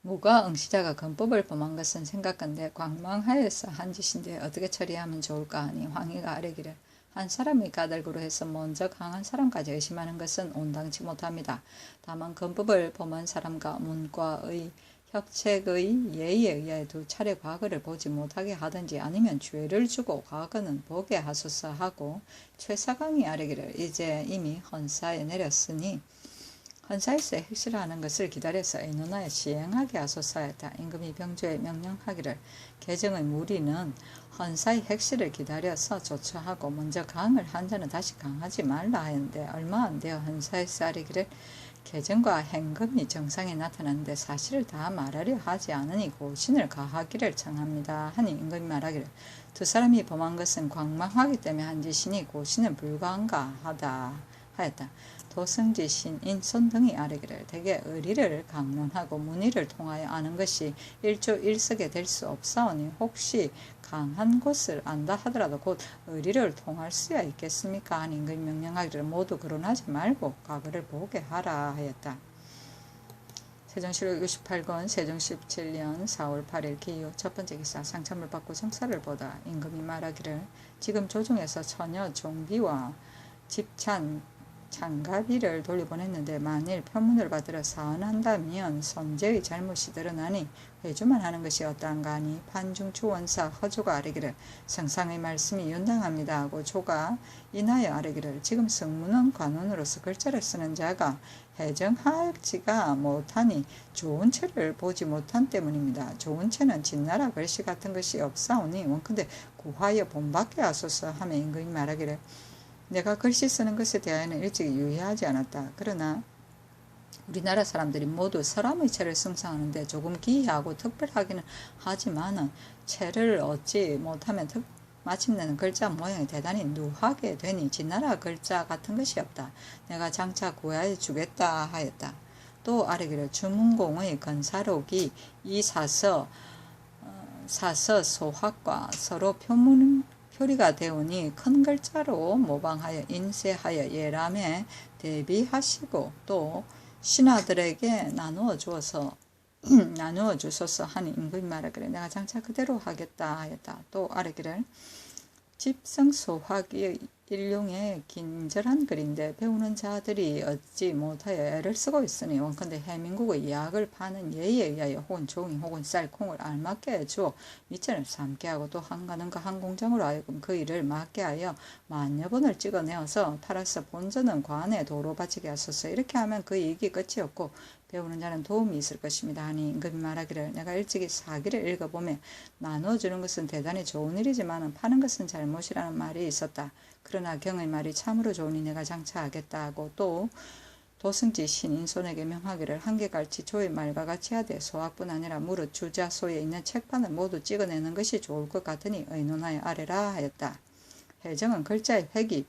무가 응시자가 건법을 범한 것은 생각건대 광망하여서 한 짓인데 어떻게 처리하면 좋을까 하니 황희가 아뢰기를 한 사람의 까닭으로 해서 먼저 강한 사람까지 의심하는 것은 온당치 못합니다. 다만 건법을 범한 사람과 문과의 협책의 예의에 의하여 두 차례 과거를 보지 못하게 하든지 아니면 죄를 주고 과거는 보게 하소서 하고 최사강이 아뢰기를 이제 이미 헌사에 내렸으니 헌사에서 핵실하는 것을 기다려서 의논하여 시행하게 하소서 하였다. 임금이 병주에 명령하기를 개정의 무리는 헌사의 핵실을 기다려서 조처하고 먼저 강을 한 자는 다시 강하지 말라 하였는데 얼마 안 되어 헌사에서 아뢰기를 개정과 행금이 정상에 나타났는데 사실을 다 말하려 하지 않으니 고신을 가하기를 청합니다 하니 임금이 말하기를 두 사람이 범한 것은 광망하기 때문에 한 짓이니 고신은 불가한가 하다 하였다. 도성지 신인 손 등이 아뢰기를 대개 의리를 강론하고 문의를 통하여 아는 것이 일조일석에 될 수 없사오니 혹시 강한 곳을 안다 하더라도 곧 의리를 통할 수야 있겠습니까? 하니 임금이 명령하기를 모두 거론하지 말고 과거를 보게 하라 하였다. 세종시록 68권 세종 17년 4월 8일 기유 첫 번째 기사 상참을 받고 정사를 보다 임금이 말하기를 지금 조정에서 처녀 종비와 집찬 장가비를 돌려보냈는데 만일 편문을 받으러 사언한다면 선제의 잘못이 드러나니 회주만 하는 것이 어떠한가 하니 판중추 원사 허조가 아뢰기를 성상의 말씀이 윤당합니다 하고 조가 인하여 아뢰기를 지금 성문은 관원으로서 글자를 쓰는 자가 해정하지가 못하니 좋은 채를 보지 못한 때문입니다. 좋은 채는 진나라 글씨 같은 것이 없사오니 원컨대 구하여 본받게 하소서 하며 임금이 말하기를 내가 글씨 쓰는 것에 대하여는 일찍이 유의하지 않았다. 그러나 우리나라 사람들이 모두 사람의 채를 승상하는데 조금 기이하고 특별하기는 하지만은 채를 얻지 못하면 마침내는 글자 모양이 대단히 누하게 되니 진나라 글자 같은 것이 없다. 내가 장차 구하여 주겠다 하였다. 또 아뢰기를 주문공의 건사록이 이 사서 소학과 서로 표리가 되오니 큰 글자로 모방하여 인쇄하여 예람에 대비하시고 또 신하들에게 나누어 주어서 나누어 주소서 하니 임금이 말하기를 내가 장차 그대로 하겠다 하였다. 또 아뢰기를 집성소화기의 일용의 긴절한 글인데 배우는 자들이 얻지 못하여 애를 쓰고 있으니 원컨대 해민국의 약을 파는 예에 의하여 혹은 종이 혹은 쌀, 콩을 알맞게 주어 미천을 삶게 하고 또 한가는가 한 공장으로 하여금 그 일을 맡게 하여 만여 번을 찍어내어서 팔아서 본전은 관에 도로 바치게 하소서. 이렇게 하면 그 이익이 끝이 없고 배우는 자는 도움이 있을 것입니다 하니 임금이 말하기를 내가 일찍이 사기를 읽어보매 나눠주는 것은 대단히 좋은 일이지만 파는 것은 잘못이라는 말이 있었다. 그러나 경의 말이 참으로 좋으니 내가 장차 하겠다 하고 또 도승지 신인손에게 명하기를 한계갈치 조의 말과 같이 하되 소학뿐 아니라 무릇 주자소에 있는 책판을 모두 찍어내는 것이 좋을 것 같으니 의논하여 아래라 하였다. 해정은 글자의 획이